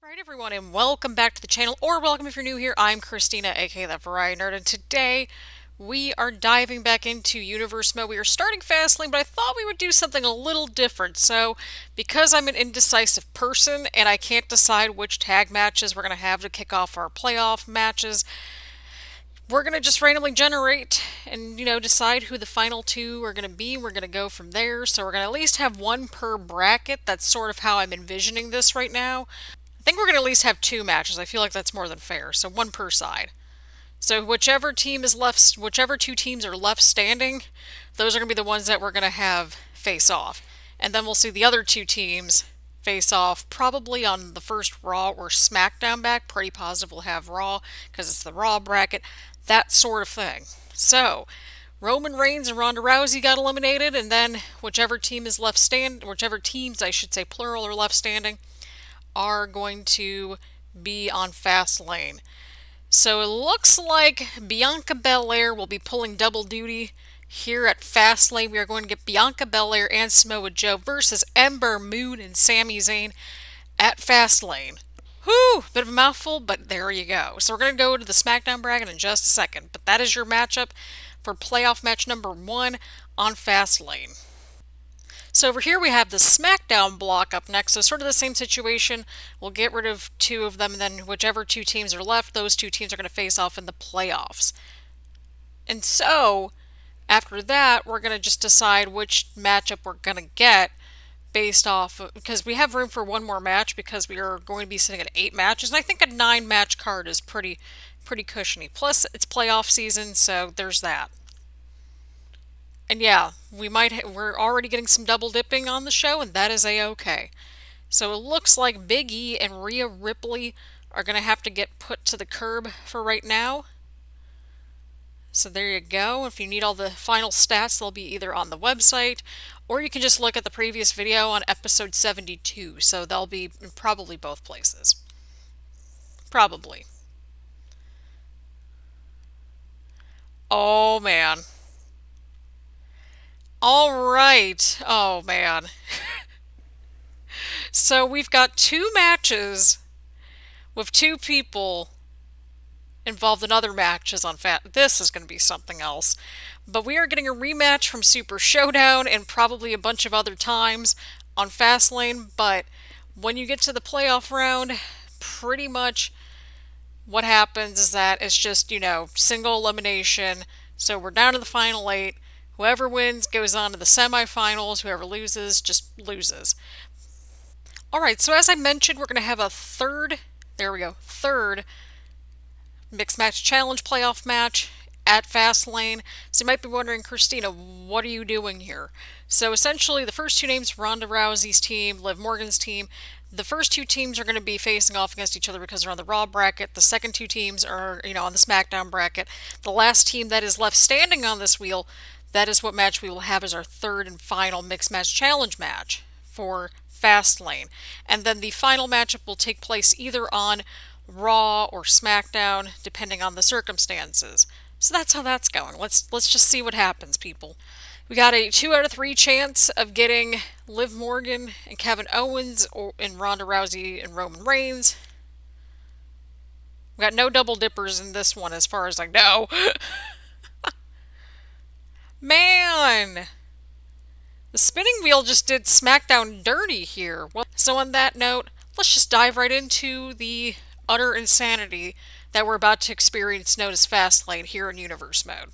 Alright everyone, and welcome back to the channel, or welcome if you're new here. I'm Christina, aka That Variety Nerd, and today we are diving back into Universe Mode. We are starting Fastlane, but I thought we would do something a little different. So, because I'm an indecisive person, and I can't decide which tag matches we're going to have to kick off our playoff matches, we're going to just randomly generate and, decide who the final two are going to be. We're going to go from there. So we're going to at least have one per bracket. That's sort of how I'm envisioning this right now. I think we're going to at least have two matches. I feel like that's more than fair. So one per side. So whichever team is left, whichever two teams are left standing, those are going to be the ones that we're going to have face off. And then we'll see the other two teams face off probably on the first Raw or Smackdown back. Pretty positive we'll have Raw because it's the Raw bracket. That sort of thing. So, Roman Reigns and Ronda Rousey got eliminated, and then whichever team is left stand, whichever teams I should say plural are left standing, are going to be on Fastlane. So it looks like Bianca Belair will be pulling double duty here at Fastlane. We are going to get Bianca Belair and Samoa Joe versus Ember, Moon, and Sami Zayn at Fastlane. Whew, bit of a mouthful, but there you go. So we're going to go to the Smackdown bracket in just a second. But that is your matchup for playoff match number 1 on Fastlane. So over here we have the Smackdown block up next. So sort of the same situation. We'll get rid of two of them, and then whichever two teams are left, those two teams are going to face off in the playoffs. And so, after that, we're going to just decide which matchup we're going to get based off of, because we have room for one more match because we are going to be sitting at 8 matches, and I think a 9-match card is pretty cushiony. Plus, it's playoff season, so there's that. And yeah, we're already getting some double dipping on the show, and that is a-okay. So it looks like Big E and Rhea Ripley are going to have to get put to the curb for right now. So there you go. If you need all the final stats, they'll be either on the website, or you can just look at the previous video on episode 72. So they'll be in probably both places. Probably. Oh, man. Alright. Oh, man. So we've got 2 matches with 2 people involved in other matches on This is going to be something else. But we are getting a rematch from Super Showdown and probably a bunch of other times on Fastlane. But when you get to the playoff round, pretty much what happens is that it's just, single elimination. So we're down to the final 8. Whoever wins goes on to the semifinals. Whoever loses just loses. Alright, so as I mentioned, we're going to have a third Mixed Match Challenge playoff match at Fastlane. So you might be wondering, Christina, what are you doing here? So essentially, the first two names, Ronda Rousey's team, Liv Morgan's team, the first two teams are going to be facing off against each other because they're on the Raw bracket. The second two teams are, on the Smackdown bracket. The last team that is left standing on this wheel, that is what match we will have as our third and final Mixed Match Challenge match for Fastlane. And then the final matchup will take place either on Raw or Smackdown, depending on the circumstances. So that's how that's going. Let's just see what happens, people. We got a 2 out of 3 chance of getting Liv Morgan and Kevin Owens and Ronda Rousey and Roman Reigns. We got no double dippers in this one as far as I know. Man! The spinning wheel just did SmackDown dirty here. Well, so on that note, let's just dive right into the utter insanity that we're about to experience known as Fastlane here in Universe Mode.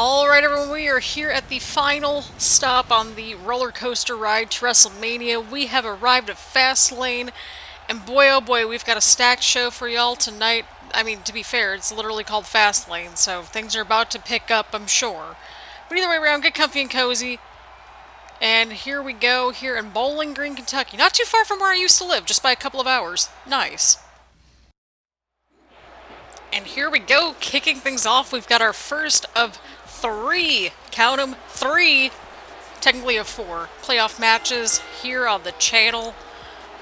Alright everyone, we are here at the final stop on the roller coaster ride to WrestleMania. We have arrived at Fastlane, and boy oh boy, we've got a stacked show for y'all tonight. I mean, to be fair, it's literally called Fastlane, so things are about to pick up, I'm sure. But either way around, get comfy and cozy. And here we go, here in Bowling Green, Kentucky. Not too far from where I used to live, just by a couple of hours. Nice. And here we go, kicking things off. We've got our first of three, count 'em, three, technically of four, playoff matches here on the channel.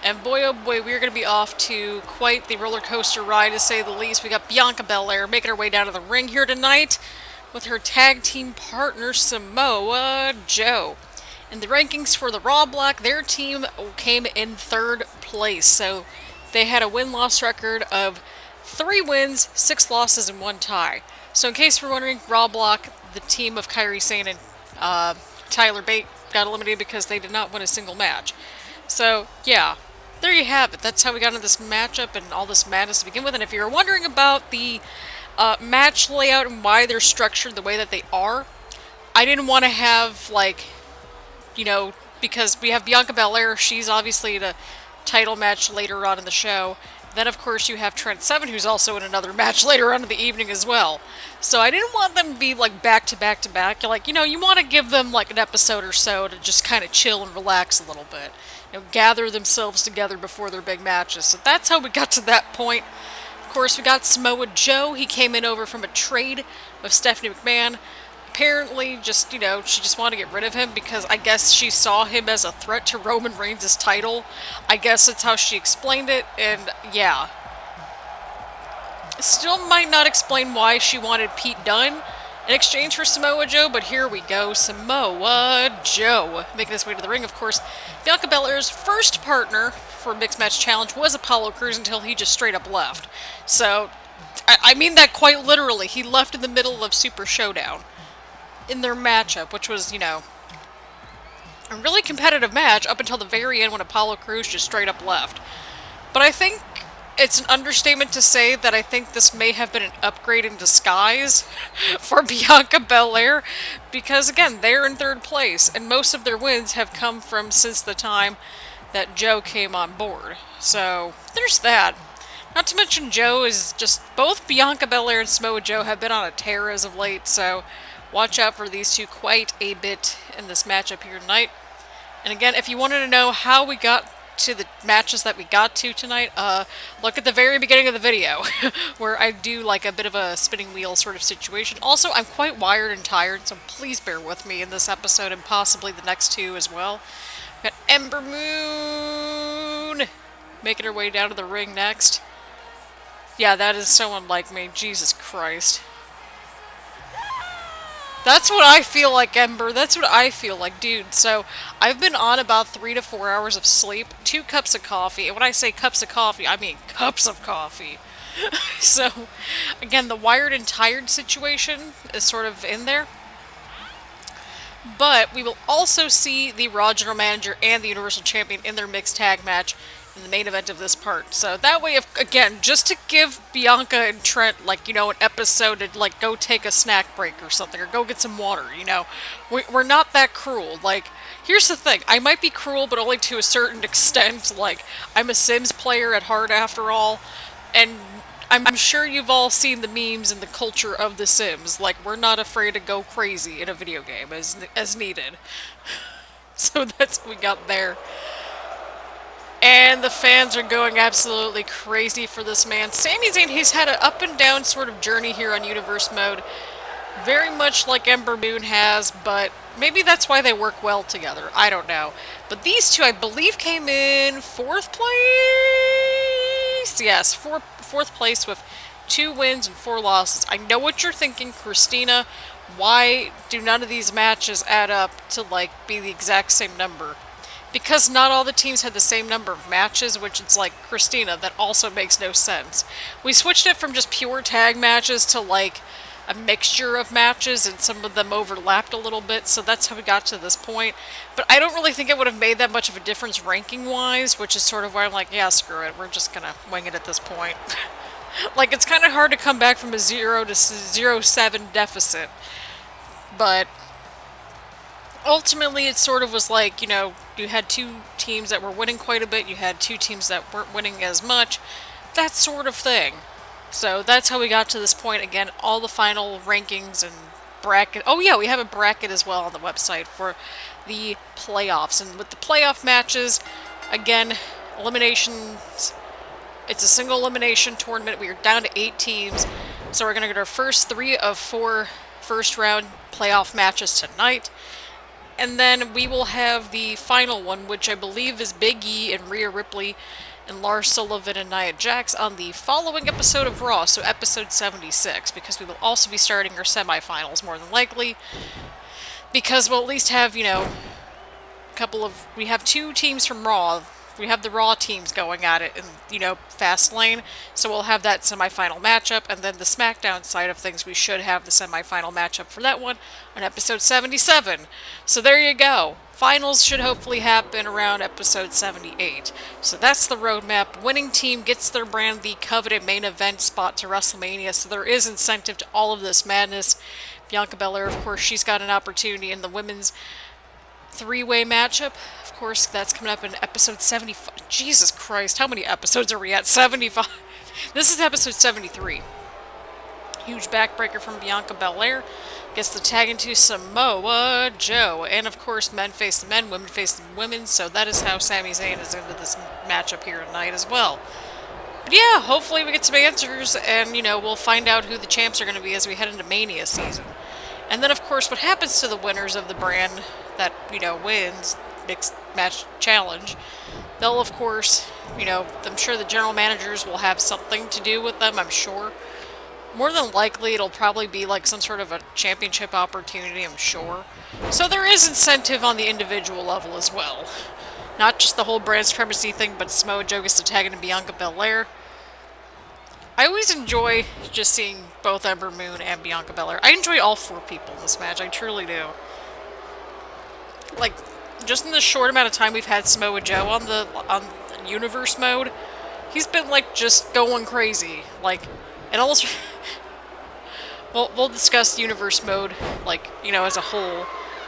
And boy oh boy, we're going to be off to quite the roller coaster ride, to say the least. We got Bianca Belair making her way down to the ring here tonight with her tag team partner Samoa Joe. And the rankings for the Raw block, their team came in third place. So they had a win-loss record of 3 wins, 6 losses, and 1 tie. So in case you're wondering, Raw block, the team of Kairi Sane and Tyler Bate got eliminated because they did not win a single match. So yeah, there you have it. That's how we got into this matchup and all this madness to begin with. And if you're wondering about the match layout and why they're structured the way that they are, I didn't want to have, like, you know, because we have Bianca Belair, she's obviously in a title match later on in the show. Then, of course, you have Trent 7, who's also in another match later on in the evening as well. So I didn't want them to be, like, back to back to back. Like, you know, you want to give them, like, an episode or so to just kind of chill and relax a little bit. You know, gather themselves together before their big matches. So that's how we got to that point. Of course, we got Samoa Joe. He came in over from a trade with Stephanie McMahon. Apparently, just, you know, she just wanted to get rid of him because I guess she saw him as a threat to Roman Reigns' title. I guess that's how she explained it, and yeah. Still might not explain why she wanted Pete Dunne in exchange for Samoa Joe, but here we go. Samoa Joe making his way to the ring. Of course, Bianca Belair's first partner for Mixed Match Challenge was Apollo Crews until he just straight up left. So, I mean that quite literally. He left in the middle of Super Showdown in their matchup, which was, you know, a really competitive match up until the very end when Apollo Crews just straight up left. But I think it's an understatement to say that I think this may have been an upgrade in disguise for Bianca Belair, because again, they're in third place, and most of their wins have come from since the time that Joe came on board. So there's that. Not to mention Joe is just, both Bianca Belair and Samoa Joe have been on a tear as of late, so watch out for these two quite a bit in this matchup here tonight. And again, if you wanted to know how we got to the matches that we got to tonight, look at the very beginning of the video, where I do like a bit of a spinning wheel sort of situation. Also, I'm quite wired and tired, so please bear with me in this episode and possibly the next two as well. We got Ember Moon making her way down to the ring next. Yeah, that is so unlike me. Jesus Christ. That's what I feel like, Ember. That's what I feel like, dude. So, I've been on about 3 to 4 hours of sleep, 2 cups of coffee, and when I say cups of coffee, I mean cups of coffee. So, again, the wired and tired situation is sort of in there. But we will also see the Raw General Manager and the Universal Champion in their mixed tag match in the main event of this part. So that way, if, again, just to give Bianca and Trent, like, you know, an episode to, like, go take a snack break or something, or go get some water, you know. We're not that cruel. Like, here's the thing. I might be cruel, but only to a certain extent. Like, I'm a Sims player at heart, after all, and I'm sure you've all seen the memes and the culture of The Sims. Like, we're not afraid to go crazy in a video game as needed. So that's what we got there. And the fans are going absolutely crazy for this man. Sami Zayn, he's had an up and down sort of journey here on Universe Mode. Very much like Ember Moon has, but maybe that's why they work well together. I don't know. But these two, I believe, came in 4th place? Yes, fourth place with 2 wins and 4 losses. I know what you're thinking, Christina. Why do none of these matches add up to, like, be the exact same number? Because not all the teams had the same number of matches, which it's like, Christina, that also makes no sense. We switched it from just pure tag matches to, like, a mixture of matches, and some of them overlapped a little bit, so that's how we got to this point. But I don't really think it would have made that much of a difference ranking-wise, which is sort of why I'm like, yeah, screw it, we're just gonna wing it at this point. Like, it's kind of hard to come back from a 0 to 0-7 deficit. But ultimately, it sort of was like, you had two teams that were winning quite a bit, you had two teams that weren't winning as much, that sort of thing. So that's how we got to this point. Again, all the final rankings and bracket. Oh yeah, we have a bracket as well on the website for the playoffs. And with the playoff matches, again, eliminations. It's a single elimination tournament. We are down to 8 teams. So we're going to get our first 3 of 4 first round playoff matches tonight. And then we will have the final one, which I believe is Big E and Rhea Ripley and Lars Sullivan and Nia Jax on the following episode of Raw, so episode 76, because we will also be starting our semifinals, more than likely, because we'll at least have, we have 2 teams from Raw. We have the Raw teams going at it in, Fastlane, so we'll have that semifinal matchup, and then the Smackdown side of things, we should have the semifinal matchup for that one on episode 77. So there you go. Finals should hopefully happen around episode 78. So that's the roadmap. Winning team gets their brand the coveted main event spot to WrestleMania, so there is incentive to all of this madness. Bianca Belair, of course, she's got an opportunity in the women's 3-way matchup. Of course, that's coming up in episode 75. Jesus Christ, how many episodes are we at? 75. This is episode 73. Huge backbreaker from Bianca Belair. Gets the tag into Samoa Joe. And of course, men face the men, women face the women. So that is how Sami Zayn is into this matchup here tonight as well. But yeah, hopefully we get some answers and, we'll find out who the champs are going to be as we head into Mania season. And then, of course, what happens to the winners of the brand that, wins mixed match challenge, they'll, of course, I'm sure the general managers will have something to do with them, I'm sure. More than likely, it'll probably be like some sort of a championship opportunity, I'm sure. So there is incentive on the individual level as well. Not just the whole brand supremacy thing, but Samoa Joe gets to tag into Bianca Belair. I always enjoy just seeing both Ember Moon and Bianca Belair. I enjoy all 4 people in this match, I truly do. Like, just in the short amount of time we've had Samoa Joe on the universe mode, he's been, like, just going crazy. Like, and also, we'll discuss universe mode, like, as a whole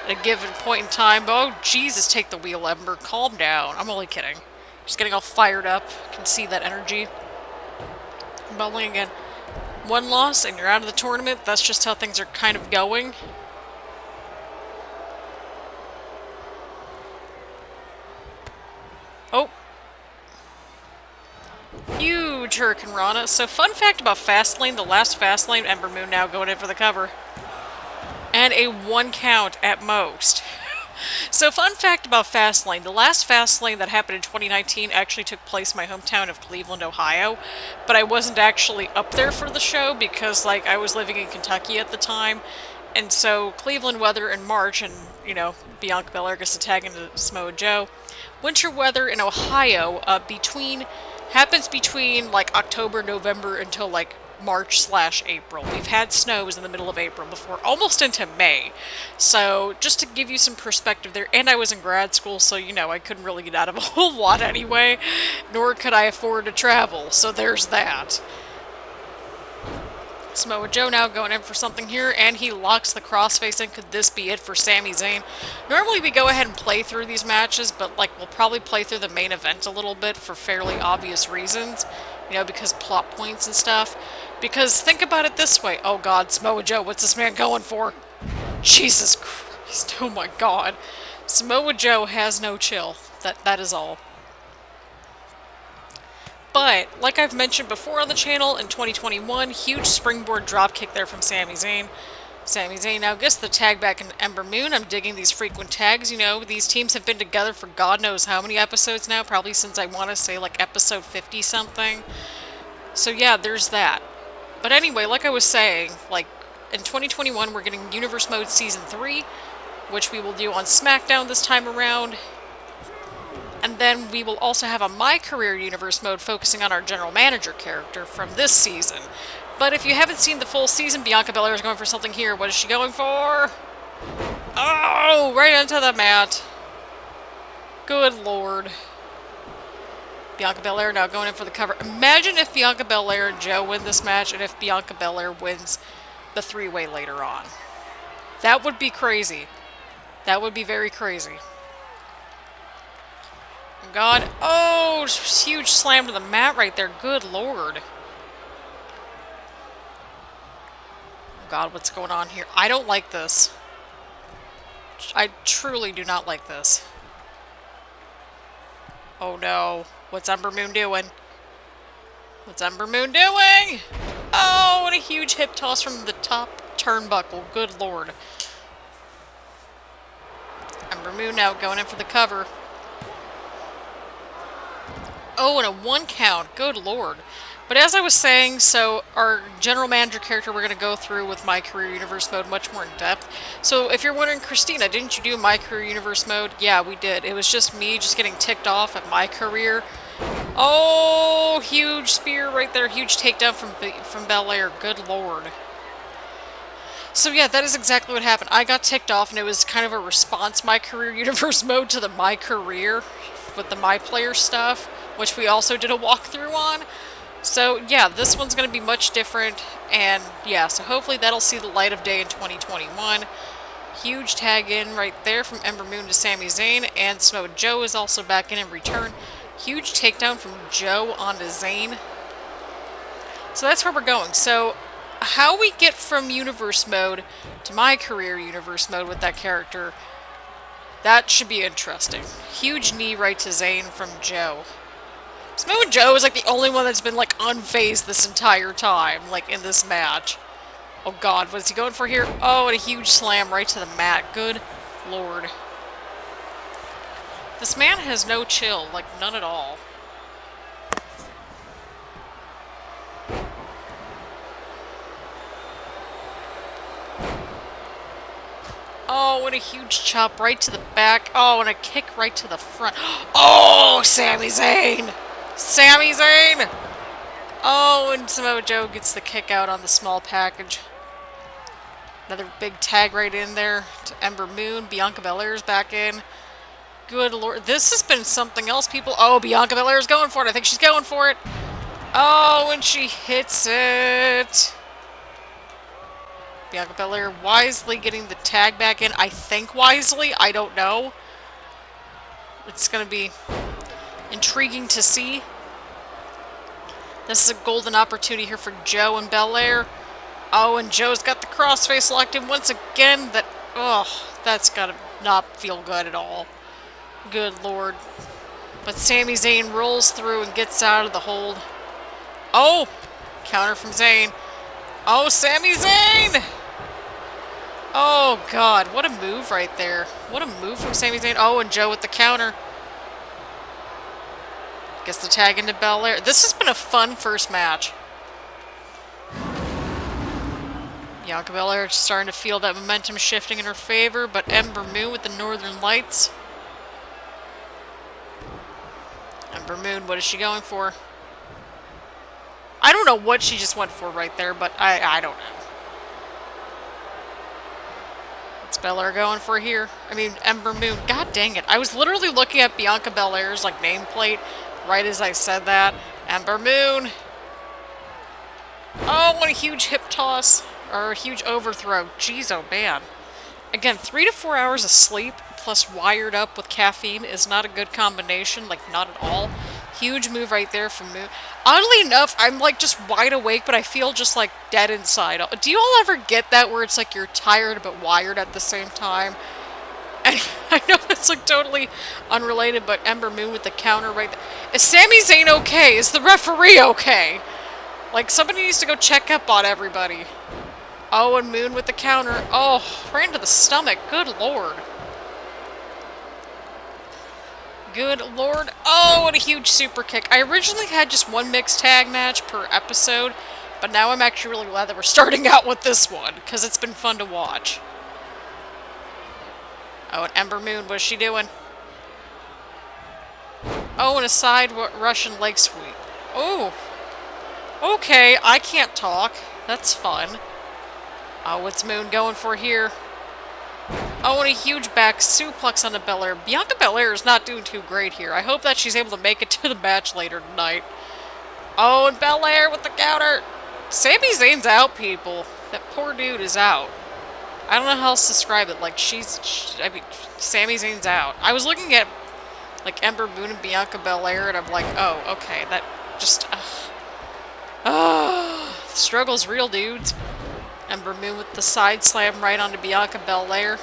at a given point in time. But, oh, Jesus, take the wheel, Ember. Calm down. I'm only kidding. Just getting all fired up. Can see that energy. Bubbling again. 1 loss and you're out of the tournament. That's just how things are kind of going. Oh. Huge Hurricanrana. So fun fact about Fastlane, the last Fastlane, Ember Moon now going in for the cover. And a 1 count at most. So fun fact about Fastlane, the last Fastlane that happened in 2019 actually took place in my hometown of Cleveland, Ohio. But I wasn't actually up there for the show because, like, I was living in Kentucky at the time. And so Cleveland weather in March and, Bianca Belair gets to tag into Samoa Joe. Winter weather in Ohio happens between, like, October, November until, like, March/April. We've had snows in the middle of April before, almost into May. So, just to give you some perspective there, and I was in grad school, so, I couldn't really get out of a whole lot anyway, nor could I afford to travel, so there's that. Samoa Joe now going in for something here, and he locks the crossface in. Could this be it for Sami Zayn? Normally we go ahead and play through these matches, but like we'll probably play through the main event a little bit for fairly obvious reasons. Because plot points and stuff. Because think about it this way. Oh god, Samoa Joe, what's this man going for? Jesus Christ, oh my god. Samoa Joe has no chill. That is all. But, like I've mentioned before on the channel, in 2021, huge springboard dropkick there from Sami Zayn. Sami Zayn now gets the tag back in Ember Moon. I'm digging these frequent tags, these teams have been together for God knows how many episodes now, probably since I want to say like episode 50-something. So yeah, there's that. But anyway, like I was saying, like, in 2021 we're getting Universe Mode Season 3, which we will do on Smackdown this time around. And then we will also have a My Career Universe mode focusing on our General Manager character from this season. But if you haven't seen the full season, Bianca Belair is going for something here. What is she going for? Oh, right onto the mat. Good lord. Bianca Belair now going in for the cover. Imagine if Bianca Belair and Joe win this match, and if Bianca Belair wins the 3-way later on. That would be crazy. That would be very crazy. God. Oh, huge slam to the mat right there. Good lord. God, what's going on here? I don't like this. I truly do not like this. Oh no. What's Ember Moon doing? What's Ember Moon doing? Oh, and a huge hip toss from the top turnbuckle. Good lord. Ember Moon now going in for the cover. Oh, and a 1 count. Good lord. But as I was saying, so our general manager character we're going to go through with My Career Universe mode much more in depth. So if you're wondering, Christina, didn't you do My Career Universe mode? Yeah, we did. It was just me just getting ticked off at My Career. Oh, huge spear right there. Huge takedown from Belair. Good lord. So yeah, that is exactly what happened. I got ticked off, and it was kind of a response My Career Universe mode to the My Career with the My Player stuff, which we also did a walkthrough on. So yeah, this one's going to be much different, and yeah, so hopefully that'll see the light of day in 2021. Huge tag in right there from Ember Moon to Sami Zayn, and Samoa Joe is also back in return. Huge takedown from Joe onto Zayn. So that's where we're going. So how we get from Universe mode to My Career Universe mode with that character, that should be interesting. Huge knee right to Zayn from Joe. Samoa Joe is like the only one that's been like unfazed this entire time, like in this match. Oh god, what is he going for here? Oh, and a huge slam right to the mat. Good lord. This man has no chill, like none at all. Oh, and a huge chop right to the back. Oh, and a kick right to the front. Oh, Sami Zayn! Sami Zayn! Oh, and Samoa Joe gets the kick out on the small package. Another big tag right in there to Ember Moon. Bianca Belair's back in. Good lord. This has been something else, people. Oh, Bianca Belair's going for it. I think she's going for it. Oh, and she hits it. Bianca Belair wisely getting the tag back in. I think wisely. I don't know. It's going to be intriguing to see. This is a golden opportunity here for Joe and Belair. Oh, and Joe's got the crossface locked in once again. That's gotta not feel good at all. Good lord. But Sami Zayn rolls through and gets out of the hold. Oh! Counter from Zayn. Oh, Sami Zayn! Oh, God. What a move right there. What a move from Sami Zayn. Oh, and Joe with the counter. Gets the tag into Belair. This has been a fun first match. Bianca Belair starting to feel that momentum shifting in her favor, but Ember Moon with the Northern Lights. Ember Moon, what is she going for? I don't know what she just went for right there, but I don't know. What's Belair going for here? I mean, Ember Moon. God dang it. I was literally looking at Bianca Belair's like nameplate right as I said that. Ember Moon. Oh, what a huge hip toss. Or a huge overthrow. Jeez, oh man. Again, 3 to 4 hours of sleep plus wired up with caffeine is not a good combination. Like, not at all. Huge move right there from Moon. Oddly enough, I'm like just wide awake, but I feel just like dead inside. Do you all ever get that where it's like you're tired but wired at the same time? And I know that's like totally unrelated, but Ember Moon with the counter right there. Is Sami Zayn okay? Is the referee okay? Like, somebody needs to go check up on everybody. Oh, and Moon with the counter. Oh, right into the stomach. Good lord. Good lord. Oh, and a huge super kick. I originally had just one mixed tag match per episode, but now I'm actually really glad that we're starting out with this one, because it's been fun to watch. Oh, and Ember Moon, what is she doing? Oh, and a side Russian leg sweep. Oh. Okay, I can't talk. That's fun. Oh, what's Moon going for here? Oh, and a huge back suplex on the Belair. Bianca Belair is not doing too great here. I hope that she's able to make it to the match later tonight. Oh, and Belair with the counter. Sami Zayn's out, people. That poor dude is out. I don't know how else to describe it. Like, I mean, Sami Zayn's out. I was looking at, like, Ember Moon and Bianca Belair, and I'm like, oh, okay, that just, the struggle's real, dudes. Ember Moon with the side slam right onto Bianca Belair.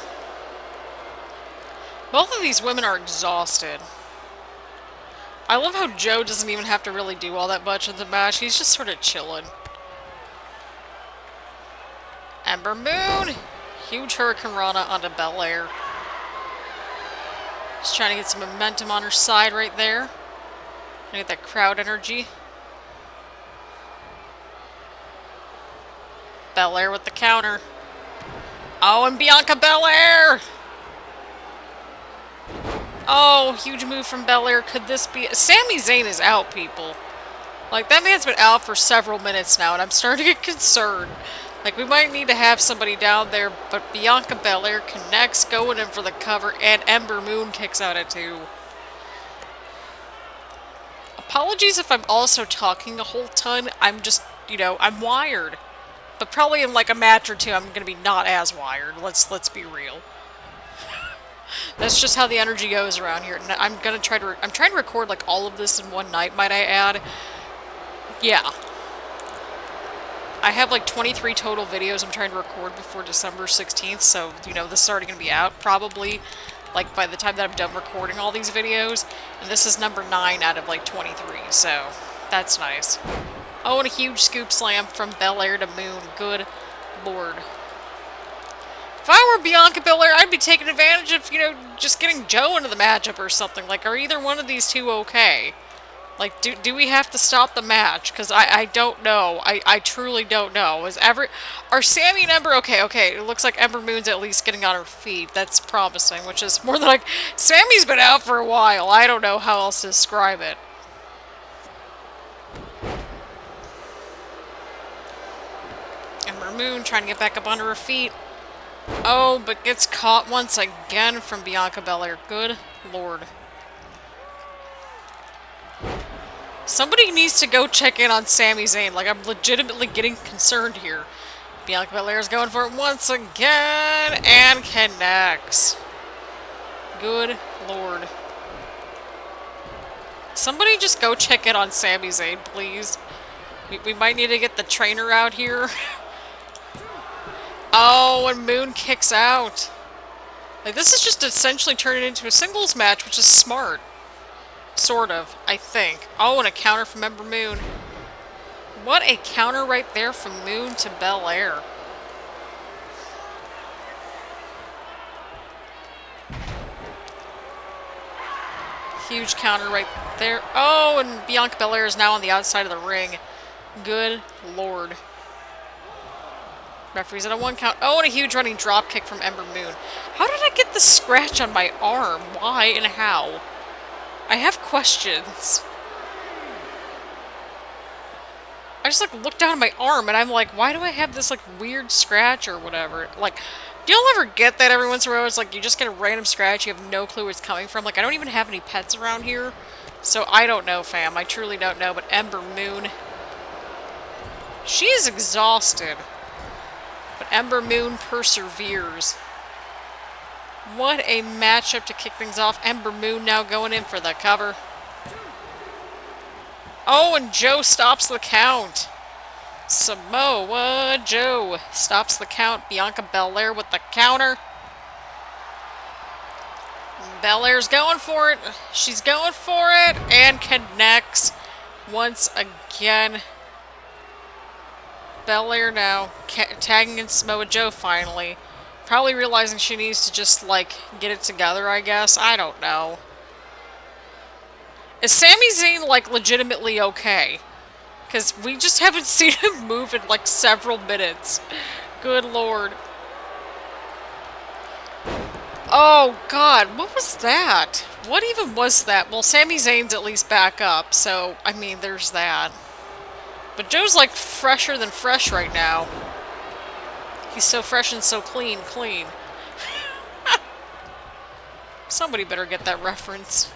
Both of these women are exhausted. I love how Joe doesn't even have to really do all that much in the match. He's just sort of chilling. Ember Moon! Huge Hurricane Rana onto Belair. Just trying to get some momentum on her side right there. Get that crowd energy. Belair with the counter. Oh, and Bianca Belair! Oh, huge move from Belair. Could this be... Sami Zayn is out, people. Like, that man's been out for several minutes now, and I'm starting to get concerned. Like, we might need to have somebody down there, but Bianca Belair connects, going in for the cover, and Ember Moon kicks out at 2. Apologies if I'm also talking a whole ton. I'm just, you know, I'm wired. But probably in, like, a match or two, I'm gonna be not as wired. Let's be real. That's just how the energy goes around here. And I'm trying to record, like, all of this in one night, might I add. Yeah. I have like 23 total videos I'm trying to record before December 16th, so, you know, this is already going to be out, probably, like, by the time that I'm done recording all these videos. And this is number 9 out of, like, 23, so that's nice. Oh, and a huge scoop slam from Belair to Moon. Good lord. If I were Bianca Belair, I'd be taking advantage of, you know, just getting Joe into the matchup or something. Like, are either one of these two okay? Like, do we have to stop the match? Because I don't know. I truly don't know. Are Sami and Ember... Okay, it looks like Ember Moon's at least getting on her feet. That's promising, which is more than like... Sami's been out for a while. I don't know how else to describe it. Ember Moon trying to get back up onto her feet. Oh, but gets caught once again from Bianca Belair. Good lord. Somebody needs to go check in on Sami Zayn. Like, I'm legitimately getting concerned here. Bianca Belair's going for it once again, and connects. Good lord. Somebody just go check in on Sami Zayn, please. We might need to get the trainer out here. Oh, and Moon kicks out. Like, this is just essentially turning into a singles match, which is smart. Sort of, I think. Oh, and a counter from Ember Moon. What a counter right there from Moon to Belair. Huge counter right there. Oh, and Bianca Belair is now on the outside of the ring. Good lord. Referee's at a 1 count. Oh, and a huge running drop kick from Ember Moon. How did I get the scratch on my arm? Why and how? I have questions. I just, like, looked down at my arm, and I'm like, why do I have this, like, weird scratch or whatever? Like, do y'all ever get that every once in a while? It's like, you just get a random scratch, you have no clue where it's coming from. Like, I don't even have any pets around here, so I don't know, fam. I truly don't know, but Ember Moon... She is exhausted. But Ember Moon perseveres. What a matchup to kick things off. Ember Moon now going in for the cover. Oh, and Joe stops the count. Samoa Joe stops the count. Bianca Belair with the counter. Belair's going for it. She's going for it. And connects once again. Belair now tagging in Samoa Joe finally. Probably realizing she needs to just, like, get it together, I guess. I don't know. Is Sami Zayn, like, legitimately okay? Because we just haven't seen him move in, like, several minutes. Good lord. Oh, God. What was that? What even was that? Well, Sami Zayn's at least back up, so, I mean, there's that. But Joe's, like, fresher than fresh right now. He's so fresh and so clean. Somebody better get that reference.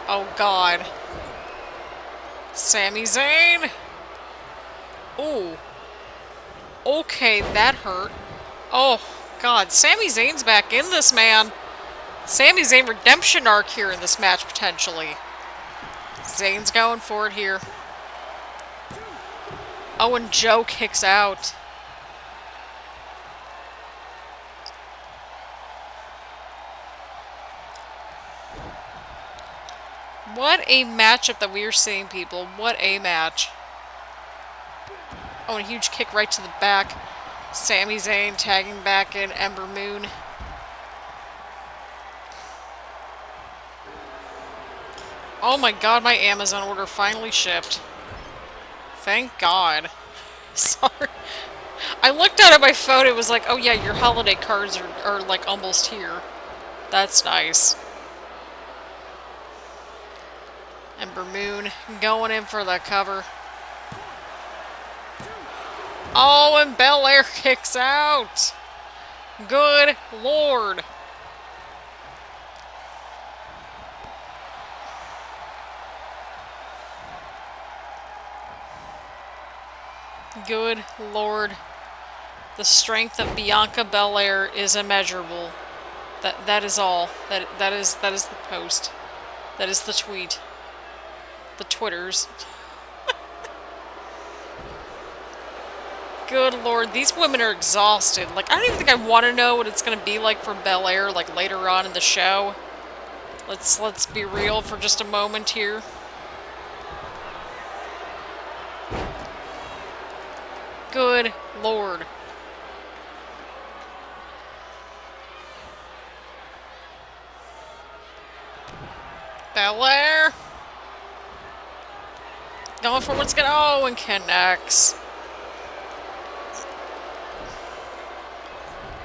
Oh, God. Sami Zayn. Ooh. Okay, that hurt. Oh, God. Sami Zayn's back in this, man. Sami Zayn redemption arc here in this match, potentially. Zayn's going for it here. Oh, and Joe kicks out. What a matchup that we are seeing, people. What a match. Oh, and a huge kick right to the back. Sami Zayn tagging back in Ember Moon. Oh my God, my Amazon order finally shipped. Thank God. Sorry. I looked at it on my phone, it was like, oh yeah, your holiday cards are like almost here. That's nice. Ember Moon going in for the cover. Oh, and Belair kicks out. Good Lord. Good Lord. The strength of Bianca Belair is immeasurable. That is all. That is the post. That is the tweet. The Twitters. Good Lord, these women are exhausted. Like, I don't even think I want to know what it's going to be like for Belair, like, later on in the show. Let's be real for just a moment here. Good Lord. Belair. Going for what's gonna. Oh, and connects.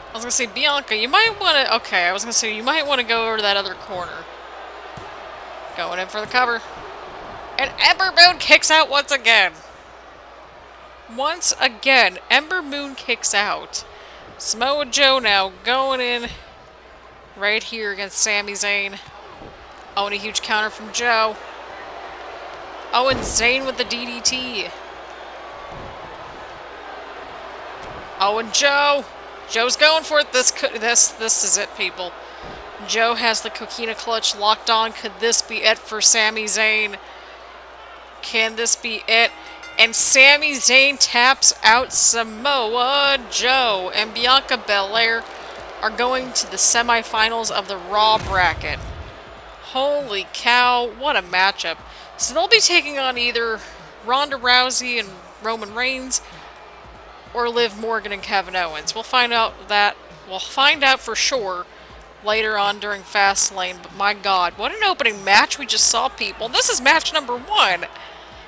I was gonna say, Bianca, you might want to. Okay, I was gonna say, you might want to go over to that other corner. Going in for the cover. And Ember Moon kicks out once again. Once again, Ember Moon kicks out. Samoa Joe now going in right here against Sami Zayn. Oh, and a huge counter from Joe. Oh, and Zayn with the DDT. Oh, and Joe. Joe's going for it. This is it, people. Joe has the coquina clutch locked on. Could this be it for Sami Zayn? Can this be it? And Sami Zayn taps out Samoa Joe. And Bianca Belair are going to the semifinals of the Raw bracket. Holy cow, what a matchup. So they'll be taking on either Ronda Rousey and Roman Reigns or Liv Morgan and Kevin Owens. We'll find out for sure later on during Fastlane. But my God, what an opening match we just saw, people. This is match number 1.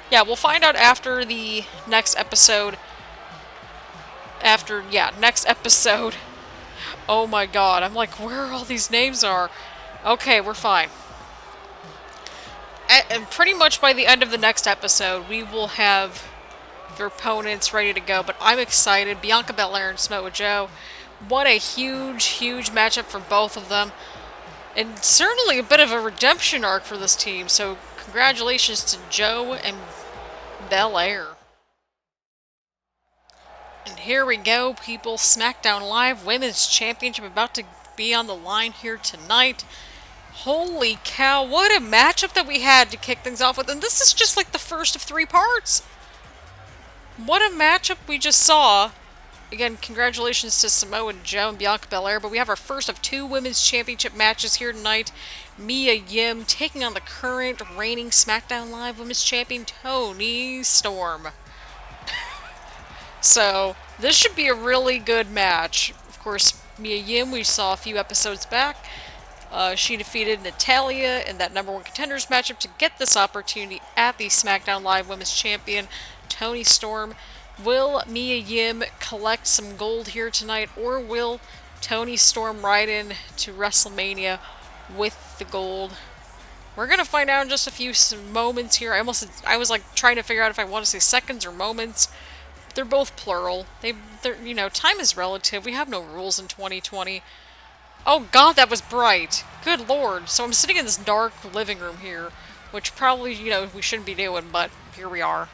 Yeah, we'll find out after the next episode. Next episode. Oh my God, I'm like, where all these names are? Okay, we're fine. And pretty much by the end of the next episode, we will have their opponents ready to go. But I'm excited. Bianca Belair and Samoa Joe. What a huge, huge matchup for both of them. And certainly a bit of a redemption arc for this team. So congratulations to Joe and Belair. And here we go, people. SmackDown Live Women's Championship about to be on the line here tonight. Holy cow, what a matchup that we had to kick things off with. And this is just like the first of 3 parts. What a matchup we just saw. Again, congratulations to Samoa Joe and Bianca Belair. But we have our first of 2 Women's Championship matches here tonight. Mia Yim taking on the current reigning SmackDown Live Women's Champion, Toni Storm. So, this should be a really good match. Of course, Mia Yim, we saw a few episodes back. She defeated Natalya in that #1 contenders matchup to get this opportunity at the SmackDown Live Women's Champion, Toni Storm. Will Mia Yim collect some gold here tonight, or will Toni Storm ride in to WrestleMania with the gold? We're gonna find out in just a few moments here. I was like trying to figure out if I want to say seconds or moments. They're both plural. They're you know, time is relative. We have no rules in 2020. Oh God, that was bright. Good Lord. So I'm sitting in this dark living room here, which probably, you know, we shouldn't be doing, but here we are.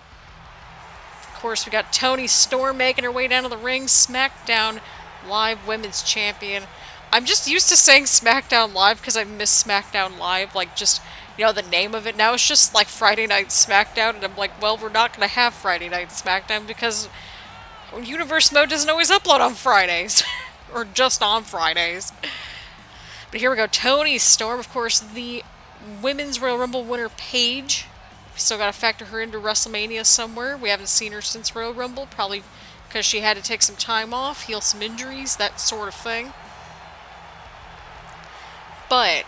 course, we got Toni Storm making her way down to the ring. Smackdown Live Women's Champion. I'm just used to saying Smackdown Live because I miss Smackdown Live. Like, just, you know, the name of it. Now it's just like Friday Night Smackdown. And I'm like, well, we're not going to have Friday Night Smackdown because Universe Mode doesn't always upload on Fridays. Or just on Fridays. But here we go. Toni Storm, of course, the Women's Royal Rumble winner Paige. We still got to factor her into WrestleMania somewhere. We haven't seen her since Royal Rumble, probably because she had to take some time off, heal some injuries, that sort of thing. But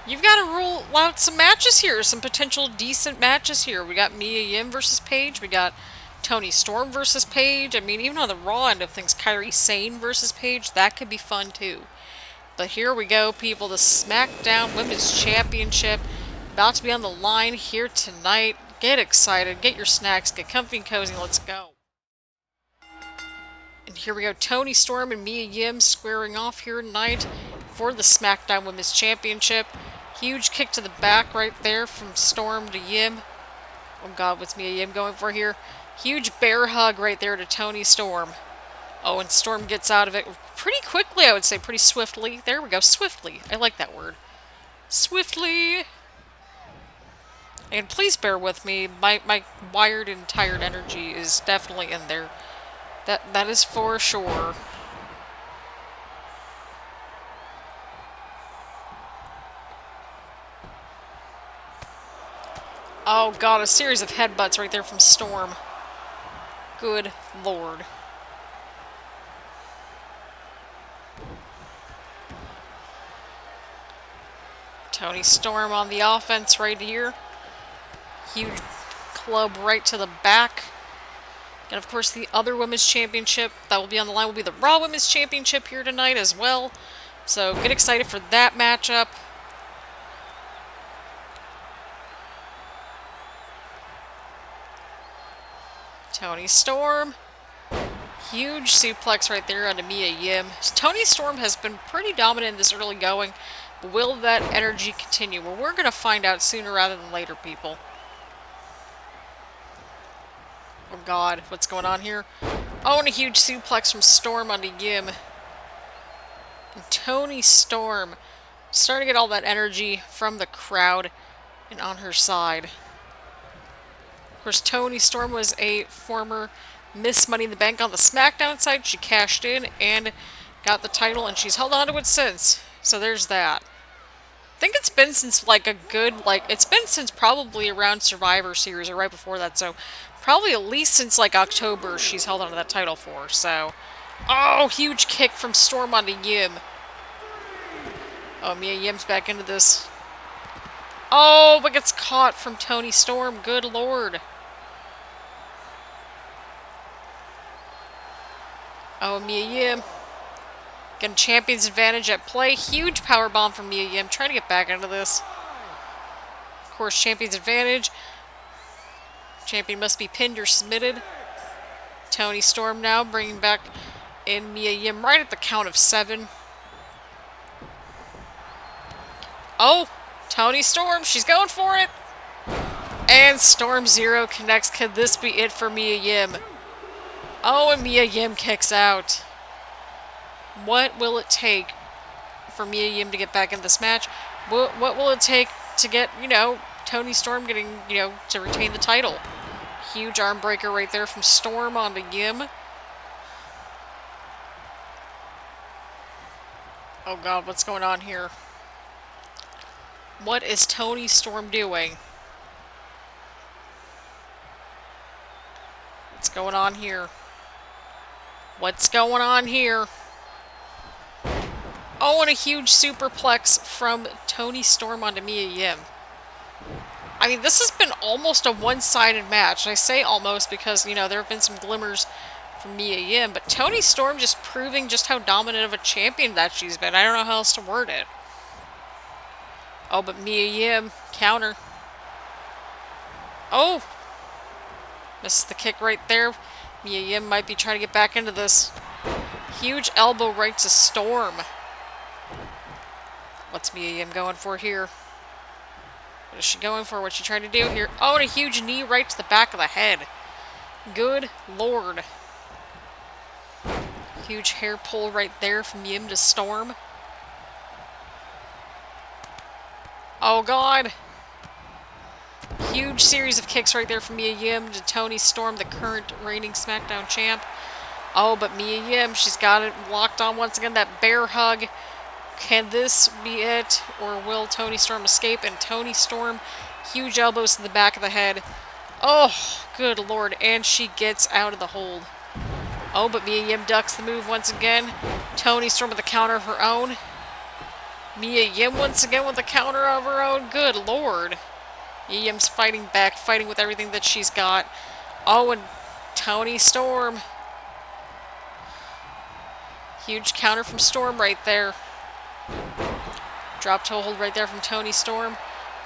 you've got to rule out some matches here, some potential decent matches here. We got Mia Yim versus Paige. We got Toni Storm versus Paige. I mean, even on the Raw end of things, Kairi Sane versus Paige, that could be fun too. But here we go, people. The SmackDown Women's Championship about to be on the line here tonight. Get excited, get your snacks, get comfy and cozy, let's go. And here we go, Toni Storm and Mia Yim squaring off here tonight for the SmackDown Women's Championship. Huge kick to the back right there from Storm to Yim. Oh god, what's Mia Yim going for here? Huge bear hug right there to Toni Storm. Oh, and Storm gets out of it pretty quickly, I would say, pretty swiftly. There we go, swiftly. I like that word. Swiftly. And please bear with me, my wired and tired energy is definitely in there. That is for sure. Oh god, a series of headbutts right there from Storm. Good lord. Toni Storm on the offense right here. Huge club right to the back. And of course the other Women's Championship that will be on the line will be the Raw Women's Championship here tonight as well. So get excited for that matchup. Toni Storm. Huge suplex right there onto Mia Yim. Toni Storm has been pretty dominant in this early going. But will that energy continue? Well, we're going to find out sooner rather than later, people. Oh god, what's going on here? Oh, and a huge suplex from Storm onto Yim. And Toni Storm starting to get all that energy from the crowd and on her side. Of course, Toni Storm was a former Miss Money in the Bank on the SmackDown side. She cashed in and got the title, and she's held on to it since. So there's that. I think it's been since, like, a good, it's been since probably around Survivor Series or right before that, so probably at least since, like, October she's held on to that title for, so. Oh, huge kick from Storm onto Yim. Oh, Mia Yim's back into this. Oh, but gets caught from Toni Storm. Good lord. Oh, Mia Yim. Getting champion's advantage at play. Huge powerbomb from Mia Yim. Trying to get back into this. Of course, champion's advantage. Champion must be pinned or submitted. Toni Storm now bringing back in Mia Yim right at the count of 7. Oh, Toni Storm. She's going for it. And Storm Zero connects. Could this be it for Mia Yim? Oh, and Mia Yim kicks out. What will it take for Mia Yim to get back in this match? What will it take to get, you know, Toni Storm getting, you know, to retain the title? Huge arm breaker right there from Storm onto Yim. Oh god, what's going on here? What is Toni Storm doing? What's going on here? What's going on here? Oh, and a huge superplex from Toni Storm onto Mia Yim. I mean, this has been almost a one-sided match. And I say almost because, you know, there have been some glimmers from Mia Yim. But Toni Storm just proving just how dominant of a champion that she's been. I don't know how else to word it. Oh, but Mia Yim, counter. Oh! Missed the kick right there. Mia Yim might be trying to get back into this. Huge elbow right to Storm. What's Mia Yim going for here? What is she going for? What's she trying to do here? Oh, and a huge knee right to the back of the head. Good lord. Huge hair pull right there from Yim to Storm. Oh god. Huge series of kicks right there from Mia Yim to Toni Storm, the current reigning SmackDown champ. Oh, but Mia Yim, she's got it locked on once again. That bear hug. Can this be it? Or will Toni Storm escape? And Toni Storm, huge elbows to the back of the head. Oh, good lord. And she gets out of the hold. Oh, but Mia Yim ducks the move once again. Toni Storm with a counter of her own. Mia Yim once again with a counter of her own. Good lord. Mia Yim's fighting back, fighting with everything that she's got. Oh, and Toni Storm. Huge counter from Storm right there. Drop toe hold right there from Toni Storm.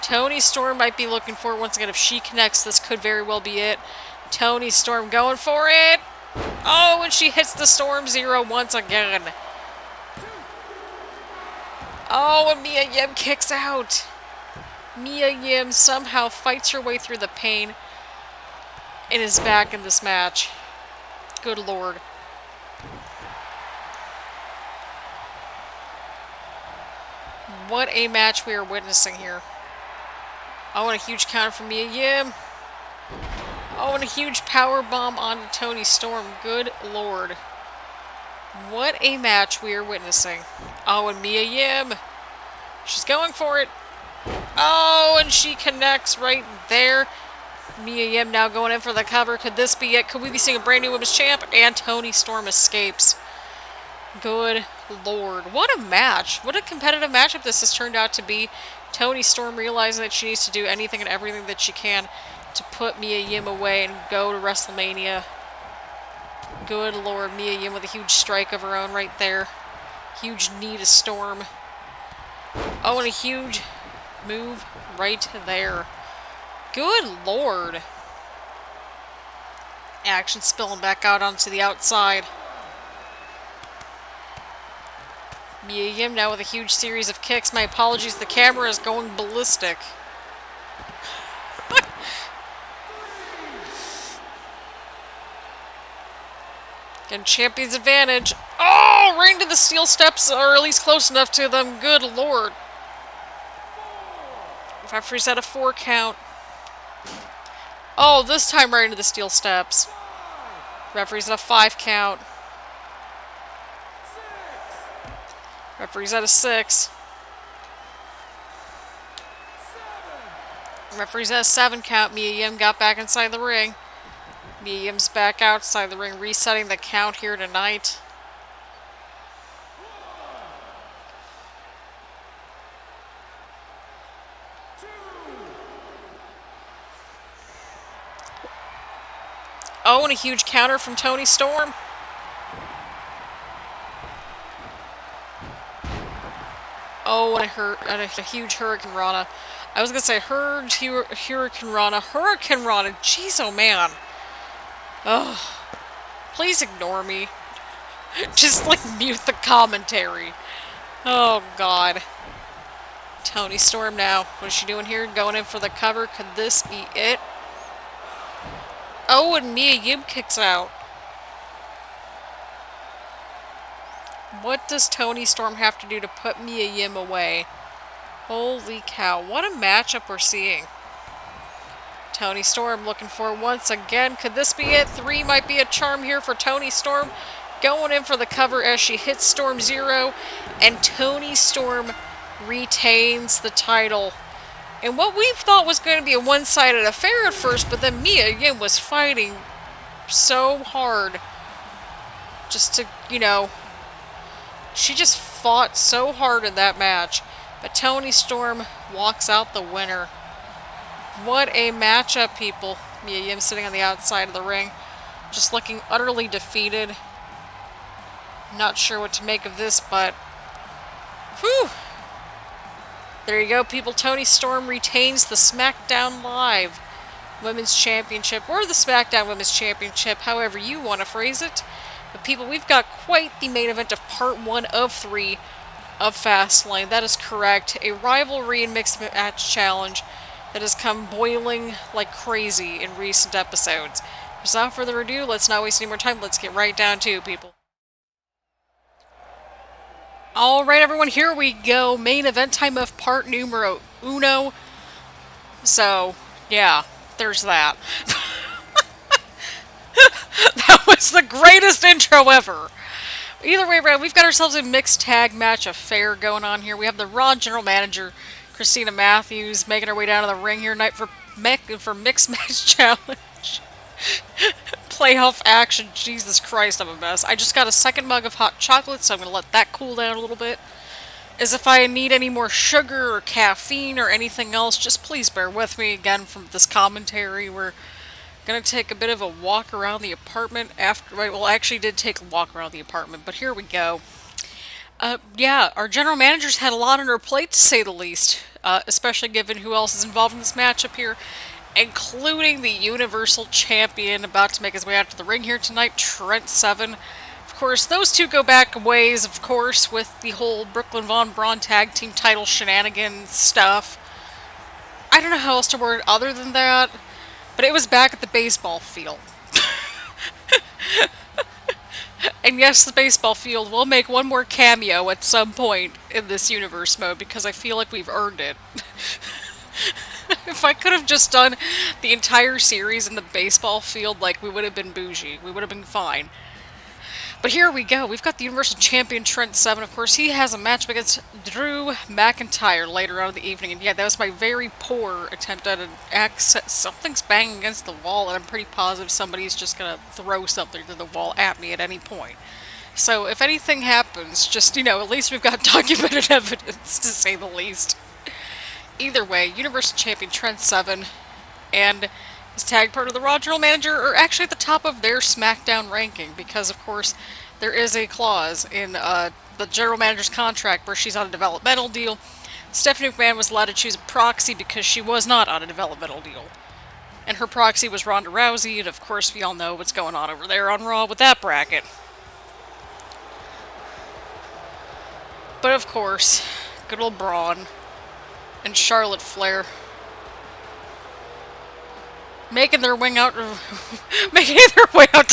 Toni Storm might be looking for it once again. If she connects, this could very well be it. Toni Storm going for it. Oh, and she hits the Storm Zero once again. Oh, and Mia Yim kicks out. Mia Yim somehow fights her way through the pain and is back in this match. Good lord. What a match we are witnessing here. Oh, and a huge counter from Mia Yim. Oh, and a huge power bomb onto Toni Storm. Good lord. What a match we are witnessing. Oh, and Mia Yim. She's going for it. Oh, and she connects right there. Mia Yim now going in for the cover. Could this be it? Could we be seeing a brand new women's champ? And Toni Storm escapes. Good lord. What a match. What a competitive matchup this has turned out to be. Toni Storm realizing that she needs to do anything and everything that she can to put Mia Yim away and go to WrestleMania. Good lord. Mia Yim with a huge strike of her own right there. Huge knee to Storm. Oh, and a huge move right there. Good lord. Action spilling back out onto the outside. Mia Yim now with a huge series of kicks. My apologies, the camera is going ballistic. Getting champion's advantage. Oh, right into the steel steps, or at least close enough to them. Good lord. Referee's at a 4 count. Oh, this time right into the steel steps. Referee's at a 5 count. Referee's at a 6. Referee's at a 7 count. Mia Yim got back inside the ring. Mia Yim's back outside the ring, resetting the count here tonight. Oh, and a huge counter from Toni Storm. Oh, and a huge Hurricane Rana. I was going to say Hurricane Rana. Hurricane Rana. Jeez, oh man. Oh, please ignore me. Just, like, mute the commentary. Oh, God. Toni Storm now. What is she doing here? Going in for the cover. Could this be it? Oh, and Mia Yim kicks out. What does Toni Storm have to do to put Mia Yim away? Holy cow. What a matchup we're seeing. Toni Storm looking for once again. Could this be it? 3 might be a charm here for Toni Storm. Going in for the cover as she hits Storm Zero. And Toni Storm retains the title. And what we thought was going to be a one-sided affair at first, but then Mia Yim was fighting so hard. Just to, you know, she just fought so hard in that match. But Toni Storm walks out the winner. What a matchup, people. Mia Yim sitting on the outside of the ring, just looking utterly defeated. Not sure what to make of this, but whew. There you go, people. Toni Storm retains the SmackDown Live Women's Championship, or the SmackDown Women's Championship, however you want to phrase it. But people, we've got quite the main event of part 1 of 3 of Fastlane. That is correct. A rivalry and mixed match challenge that has come boiling like crazy in recent episodes. Without further ado, let's not waste any more time. Let's get right down to it, people. Alright, everyone, here we go. Main event time of part numero uno. So, yeah, there's that. That was the greatest intro ever. Either way around, we've got ourselves a mixed tag match affair going on here. We have the Raw General Manager, Christina Matthews, making her way down to the ring here tonight for Mixed Match Challenge. Playoff action. Jesus Christ, I'm a mess. I just got a second mug of hot chocolate, so I'm going to let that cool down a little bit. As if I need any more sugar or caffeine or anything else, just please bear with me again from this commentary. We're gonna take a bit of a walk around the apartment after. Well, I actually did take a walk around the apartment, but here we go. Yeah, our general manager's had a lot on her plate, to say the least, especially given who else is involved in this matchup here, including the Universal Champion about to make his way out to the ring here tonight, Trent 7. Of course, those two go back a ways, of course, with the whole Brooklyn Von Braun tag team title shenanigans stuff. I don't know how else to word it other than that. But it was back at the baseball field. And yes, the baseball field will make one more cameo at some point in this universe mode, because I feel like we've earned it. If I could have just done the entire series in the baseball field, like, we would have been bougie. We would have been fine. But here we go. We've got the Universal Champion, Trent 7. Of course, he has a match against Drew McIntyre later on in the evening. And yeah, that was my very poor attempt at an accent. Something's banging against the wall, and I'm pretty positive somebody's just going to throw something through the wall at me at any point. So if anything happens, just, you know, at least we've got documented evidence, to say the least. Either way, Universal Champion Trent 7 and his tag partner, the Raw General Manager, are actually at the top of their Smackdown ranking, because, of course, there is a clause in the General Manager's contract where she's on a developmental deal. Stephanie McMahon was allowed to choose a proxy because she was not on a developmental deal. And her proxy was Ronda Rousey, and of course we all know what's going on over there on Raw with that bracket. But of course, good old Braun and Charlotte Flair making their way out to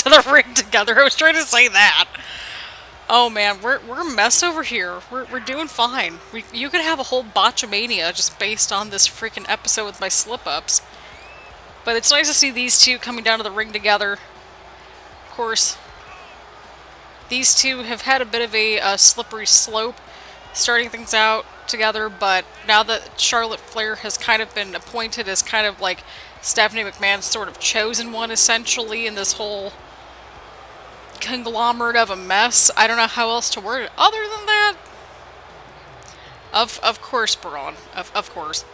the ring together. I was trying to say that. Oh man, we're a mess over here. We're doing fine. You could have a whole botchamania just based on this freaking episode with my slip-ups. But it's nice to see these two coming down to the ring together. Of course, these two have had a bit of a slippery slope starting things out together, but now that Charlotte Flair has kind of been appointed as kind of like Stephanie McMahon's sort of chosen one, essentially, in this whole conglomerate of a mess. I don't know how else to word it other than that. Of course, Braun. Of course.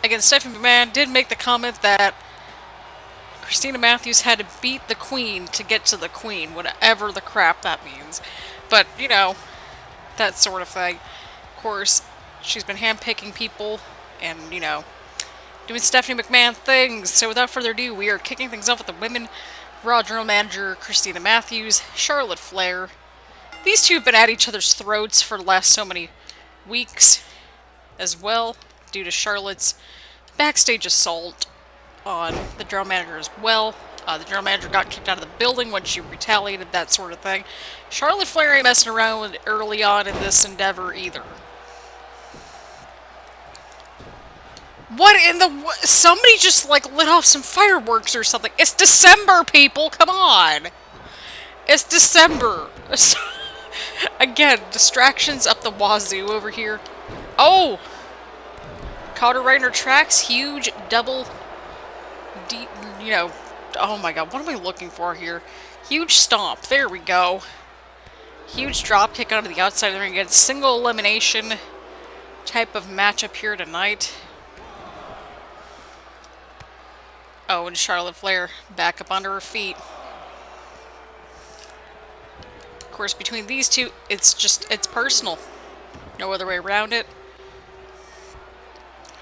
Again, Stephanie McMahon did make the comment that Christina Matthews had to beat the Queen to get to the Queen, whatever the crap that means. But, you know, that sort of thing. Of course, she's been handpicking people and, you know, doing Stephanie McMahon things. So without further ado, we are kicking things off with the women. Raw General Manager Christina Matthews, Charlotte Flair. These two have been at each other's throats for the last so many weeks as well, due to Charlotte's backstage assault on the General Manager as well. The General Manager got kicked out of the building when she retaliated, that sort of thing. Charlotte Flair ain't messing around with it early on in this endeavor either. What in the... Somebody just, like, lit off some fireworks or something. It's December, people! Come on! It's December! Again, distractions up the wazoo over here. Oh! Caught her right in her tracks. Huge double... you know... Oh my god, what am I looking for here? Huge stomp. There we go. Huge drop kick onto the outside of the ring. Again, single elimination type of matchup here tonight. Oh, and Charlotte Flair back up onto her feet. Of course, between these two, it's personal. No other way around it.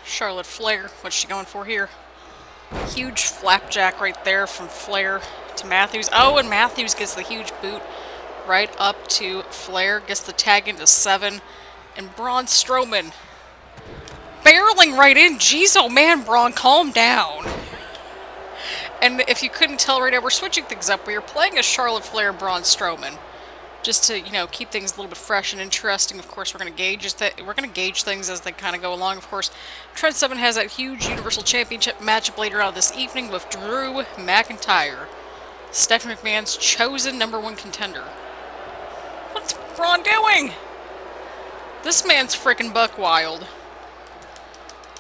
Charlotte Flair, what's she going for here? Huge flapjack right there from Flair to Matthews. Oh, and Matthews gets the huge boot right up to Flair. Gets the tag into 7. And Braun Strowman barreling right in. Jeez, oh man, Braun, calm down. And if you couldn't tell right now, we're switching things up. We are playing as Charlotte Flair, Braun Strowman, just to, you know, keep things a little bit fresh and interesting. Of course, we're gonna gauge things as they kind of go along. Of course, Trent 7 has that huge Universal Championship matchup later on this evening with Drew McIntyre, Stephanie McMahon's chosen #1 contender. What's Braun doing? This man's freaking buck wild.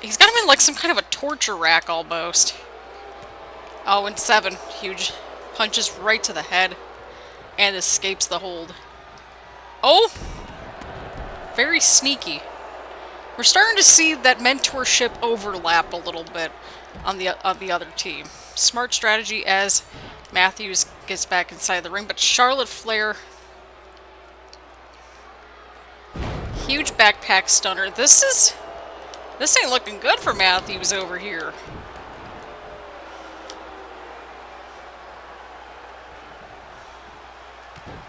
He's got him in like some kind of a torture rack almost. Oh, and 7. Huge punches right to the head. And escapes the hold. Oh! Very sneaky. We're starting to see that mentorship overlap a little bit on the other team. Smart strategy as Matthews gets back inside the ring, but Charlotte Flair... Huge backpack stunner. This ain't looking good for Matthews over here.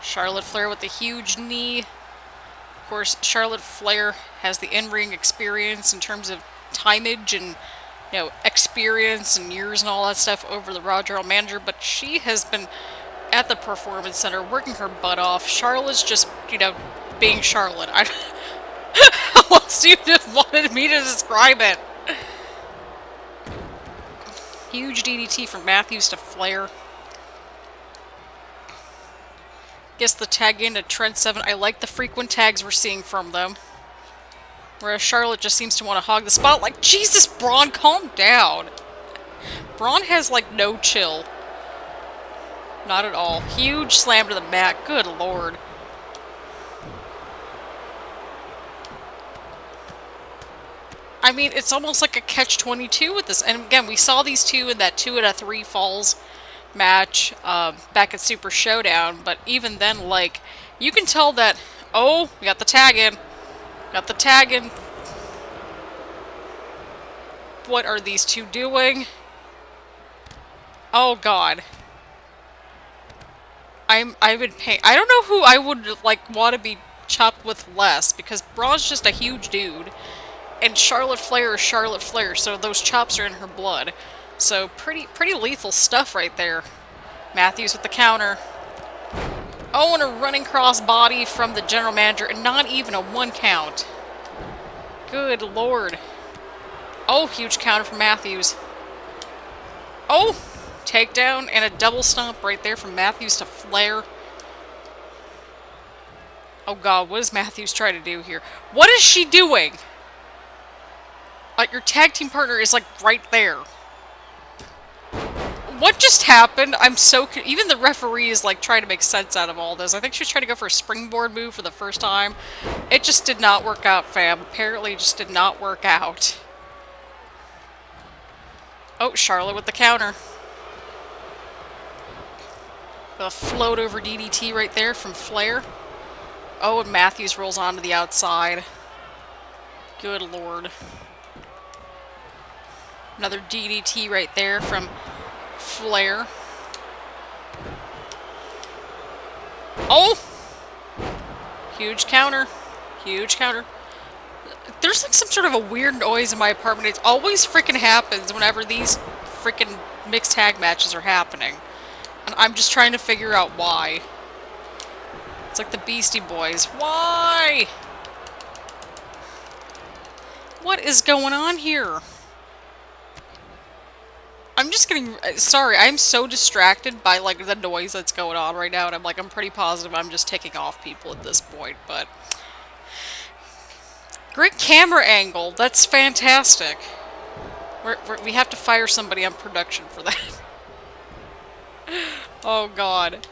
Charlotte Flair with the huge knee. Of course, Charlotte Flair has the in-ring experience in terms of timeage and, you know, experience and years and all that stuff over the Raw General Manager, but she has been at the Performance Center working her butt off. Charlotte's just, you know, being Charlotte. How else do you just wanted me to describe it? Huge DDT from Matthews to Flair. Gets the tag into Trent 7. I like the frequent tags we're seeing from them. Whereas Charlotte just seems to want to hog the spotlight. Jesus, Braun, calm down. Braun has, like, no chill. Not at all. Huge slam to the mat. Good lord. I mean, it's almost like a catch-22 with this. And again, we saw these two in that 2 out of 3 falls match back at Super Showdown, but even then, like, you can tell that, oh, we got the tag in. Got the tag in. What are these two doing? Oh, God. I've been paying. I don't know who I would, like, want to be chopped with less, because Braun's just a huge dude, and Charlotte Flair is Charlotte Flair, so those chops are in her blood. So, pretty lethal stuff right there. Matthews with the counter. Oh, and a running cross body from the general manager, and not even a 1 count. Good lord. Oh, huge counter from Matthews. Oh, takedown and a double stomp right there from Matthews to Flair. Oh god, what is Matthews trying to do here? What is she doing? Like, your tag team partner is, like, right there. What just happened? I'm so... Even the referee is, like, trying to make sense out of all this. I think she was trying to go for a springboard move for the first time. It just did not work out, fam. Apparently, it just did not work out. Oh, Charlotte with the counter. A float over DDT right there from Flair. Oh, and Matthews rolls onto the outside. Good lord. Another DDT right there from Flair. Oh! Huge counter. Huge counter. There's like some sort of a weird noise in my apartment. It always freaking happens whenever these freaking mixed tag matches are happening. And I'm just trying to figure out why. It's like the Beastie Boys. Why? What is going on here? I'm just getting... Sorry, I'm so distracted by, like, the noise that's going on right now, and I'm pretty positive I'm just ticking off people at this point, but... Great camera angle! That's fantastic! We have to fire somebody on production for that. Oh, God.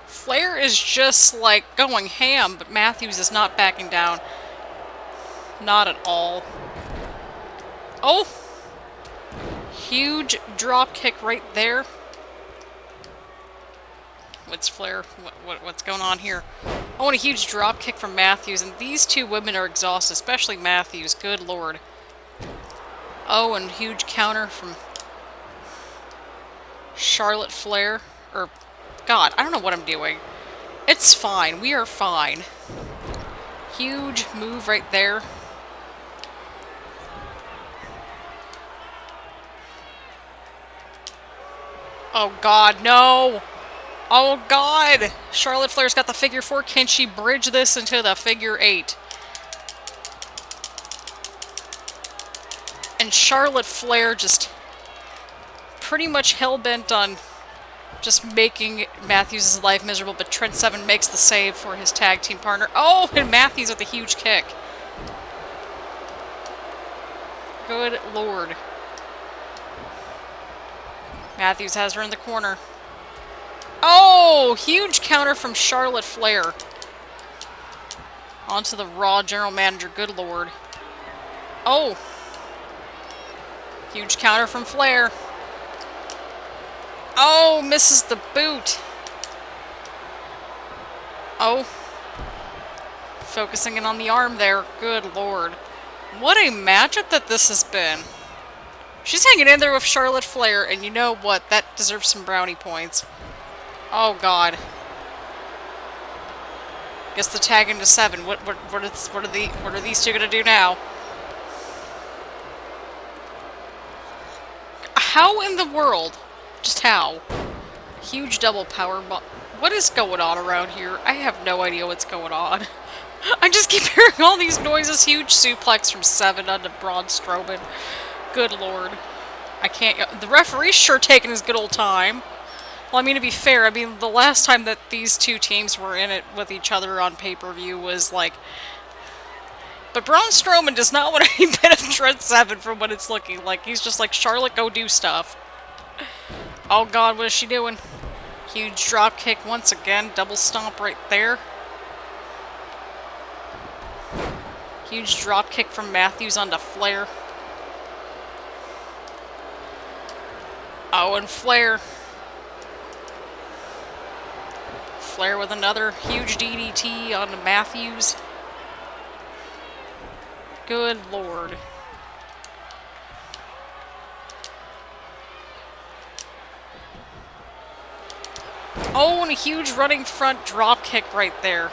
Flair is just, like, going ham, but Matthews is not backing down. Not at all. Oh! Huge drop kick right there. What's Flair? What's going on here? Oh, and a huge drop kick from Matthews, and these two women are exhausted, especially Matthews. Good lord. Oh, and huge counter from Charlotte Flair. Or, God, I don't know what I'm doing. It's fine. We are fine. Huge move right there. Oh, God, no! Oh, God! Charlotte Flair's got the figure 4. Can she bridge this into the figure 8? And Charlotte Flair just pretty much hell-bent on just making Matthews' life miserable, but Trent Seven makes the save for his tag team partner. Oh, and Matthews with a huge kick. Good Lord. Matthews has her in the corner. Oh, huge counter from Charlotte Flair. Onto the Raw general manager. Good Lord. Oh. Huge counter from Flair. Oh, misses the boot. Oh. Focusing in on the arm there. Good Lord. What a matchup that this has been. She's hanging in there with Charlotte Flair, and you know what? That deserves some brownie points. Oh, God. Guess the tag into 7. What are these two gonna do now? How in the world? Just how? Huge double power bomb. What is going on around here? I have no idea what's going on. I just keep hearing all these noises. Huge suplex from 7 onto Braun Strowman. Good Lord. I can't... The referee's sure taking his good old time. Well, I mean, to be fair, I mean, the last time that these two teams were in it with each other on pay-per-view was, like... But Braun Strowman does not want any bit of Trent Seven from what it's looking like. He's just like, Charlotte, go do stuff. Oh, God, what is she doing? Huge drop kick once again. Double stomp right there. Huge drop kick from Matthews onto Flair. Oh, and Flair. Flair with another huge DDT onto Matthews. Good Lord. Oh, and a huge running front drop kick right there.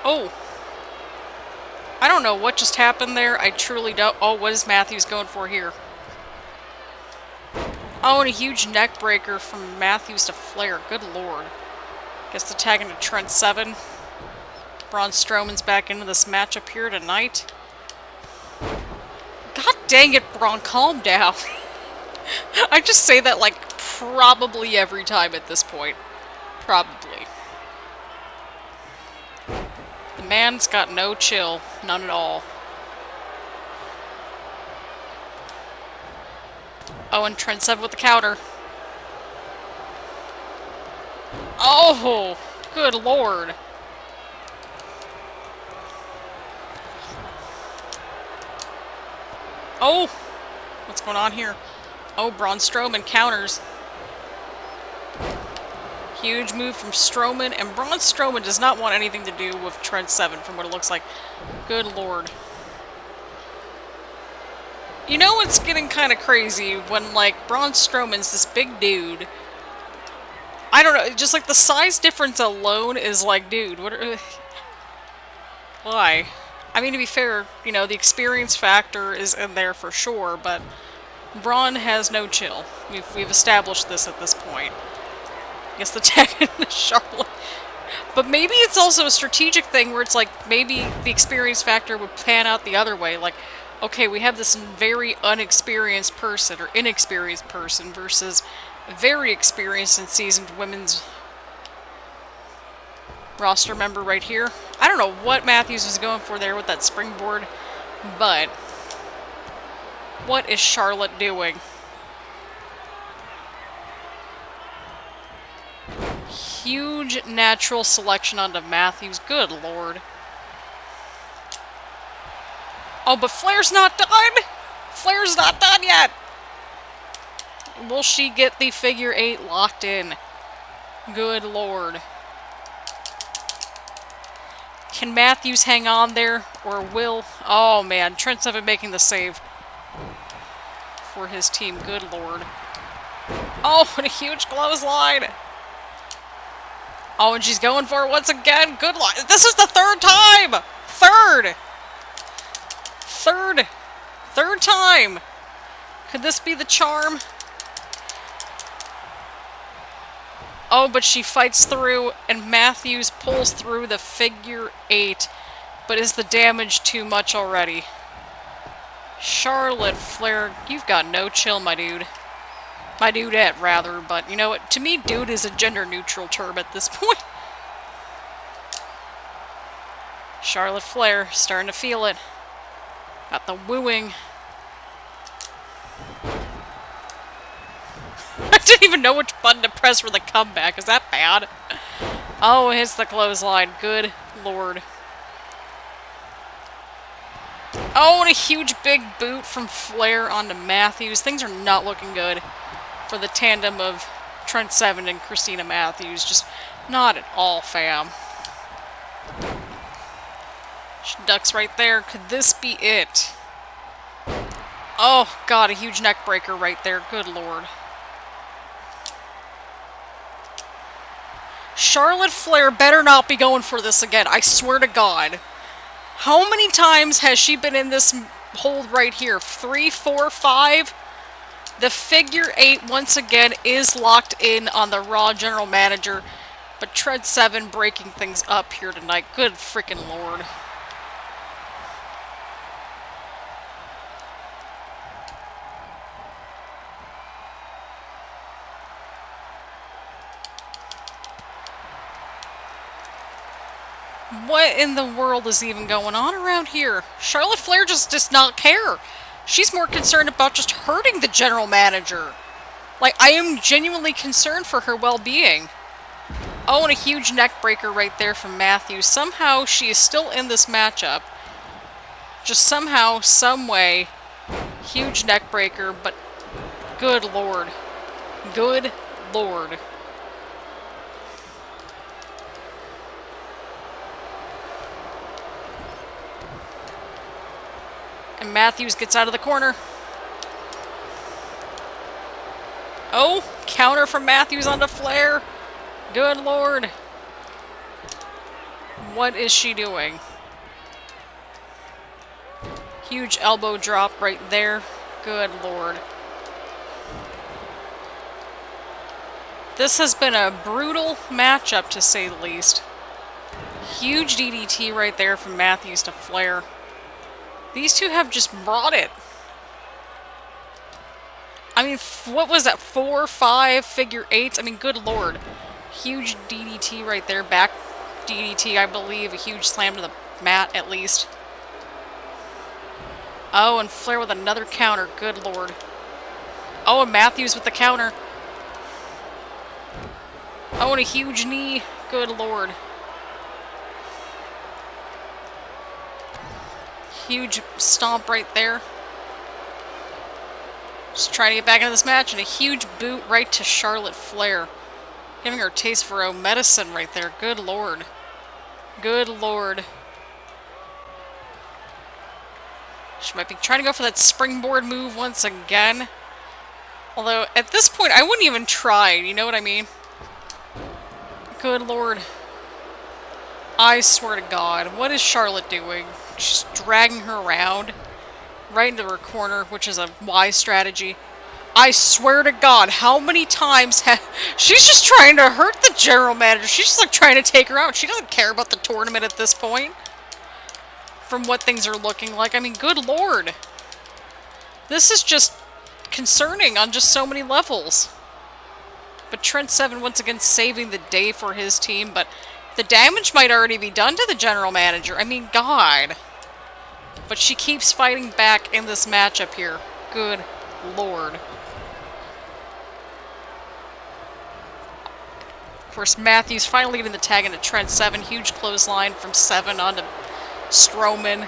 Oh. I don't know what just happened there. I truly don't. Oh, what is Matthews going for here? Oh, and a huge neck breaker from Matthews to Flair. Good Lord. Guess the tag into Trent Seven. Braun Strowman's back into this matchup here tonight. God dang it, Braun, calm down. I just say that like probably every time at this point. Probably. The man's got no chill. None at all. Oh, and Trent Seven with the counter. Oh, good Lord. Oh, what's going on here? Oh, Braun Strowman counters. Huge move from Strowman, and Braun Strowman does not want anything to do with Trent Seven from what it looks like. Good Lord. You know what's getting kind of crazy when, like, Braun Strowman's this big dude. I don't know, just like the size difference alone is like, dude, what are... Why? I mean, to be fair, you know, the experience factor is in there for sure, but Braun has no chill. We've established this at this point. I guess the tag into Charlotte. But maybe it's also a strategic thing where it's like, maybe the experience factor would pan out the other way. Like, okay, we have this very unexperienced person, or inexperienced person, versus a very experienced and seasoned women's roster member right here. I don't know what Matthews was going for there with that springboard, but what is Charlotte doing? Huge natural selection onto Matthews. Good Lord. Oh, but Flair's not done! Flair's not done yet! Will she get the figure 8 locked in? Good Lord. Can Matthews hang on there, or will... Oh, man. Trent Seven making the save for his team. Good Lord. Oh, and a huge clothesline! Oh, and she's going for it once again. Good Lord. This is the third time! Third time! Could this be the charm? Oh, but she fights through, and Matthews pulls through the figure 8. But is the damage too much already? Charlotte Flair, you've got no chill, my dude. My dudette, rather, but you know what? To me, dude is a gender-neutral term at this point. Charlotte Flair, starting to feel it. Got the wooing. I didn't even know which button to press for the comeback. Is that bad? Oh, it hits the clothesline. Good lord. Oh, and a huge big boot from Flair onto Matthews. Things are not looking good for the tandem of Trent Seven and Christina Matthews. Just not at all, fam. She ducks right there. Could this be it? Oh, God, a huge neck breaker right there. Good lord. Charlotte Flair better not be going for this again. I swear to God. How many times has she been in this hold right here? 3, 4, 5? The figure 8, once again, is locked in on the Raw General Manager. But Trent Seven breaking things up here tonight. Good freaking lord. What in the world is even going on around here? Charlotte Flair just does not care. She's more concerned about just hurting the general manager. Like, I am genuinely concerned for her well-being. Oh, and a huge neck breaker right there from Matthews. Somehow, she is still in this matchup. Just somehow, some way. Huge neck breaker, but good lord. Good lord. And Matthews gets out of the corner. Oh, counter from Matthews onto Flair. Good lord. What is she doing? Huge elbow drop right there. Good lord. This has been a brutal matchup, to say the least. Huge DDT right there from Matthews to Flair. These two have just brought it. I mean, what was that? 4, 5 figure 8s? I mean, good lord. Huge DDT right there. Back DDT, I believe. A huge slam to the mat, at least. Oh, and Flair with another counter. Good lord. Oh, and Matthews with the counter. Oh, and a huge knee. Good lord. Huge stomp right there. Just trying to get back into this match, and a huge boot right to Charlotte Flair. Giving her a taste for her own medicine right there. Good lord. Good lord. She might be trying to go for that springboard move once again. Although, at this point, I wouldn't even try. You know what I mean? Good lord. I swear to God. What is Charlotte doing? She's dragging her around. Right into her corner, which is a wise strategy. I swear to God, how many times she's just trying to hurt the general manager. She's just like trying to take her out. She doesn't care about the tournament at this point. From what things are looking like. I mean, good lord. This is just concerning on just so many levels. But Trent Seven once again saving the day for his team, but the damage might already be done to the general manager. I mean, God. But she keeps fighting back in this matchup here. Good lord. Of course, Matthews finally getting the tag into Trent Seven. Huge clothesline from Seven onto Strowman.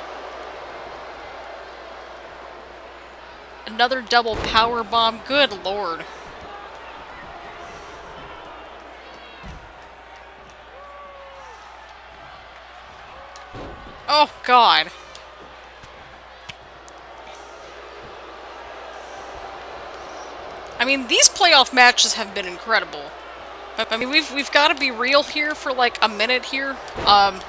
Another double power bomb. Good lord. Oh, God. I mean, these playoff matches have been incredible. But, I mean, we've got to be real here for, like, a minute here. The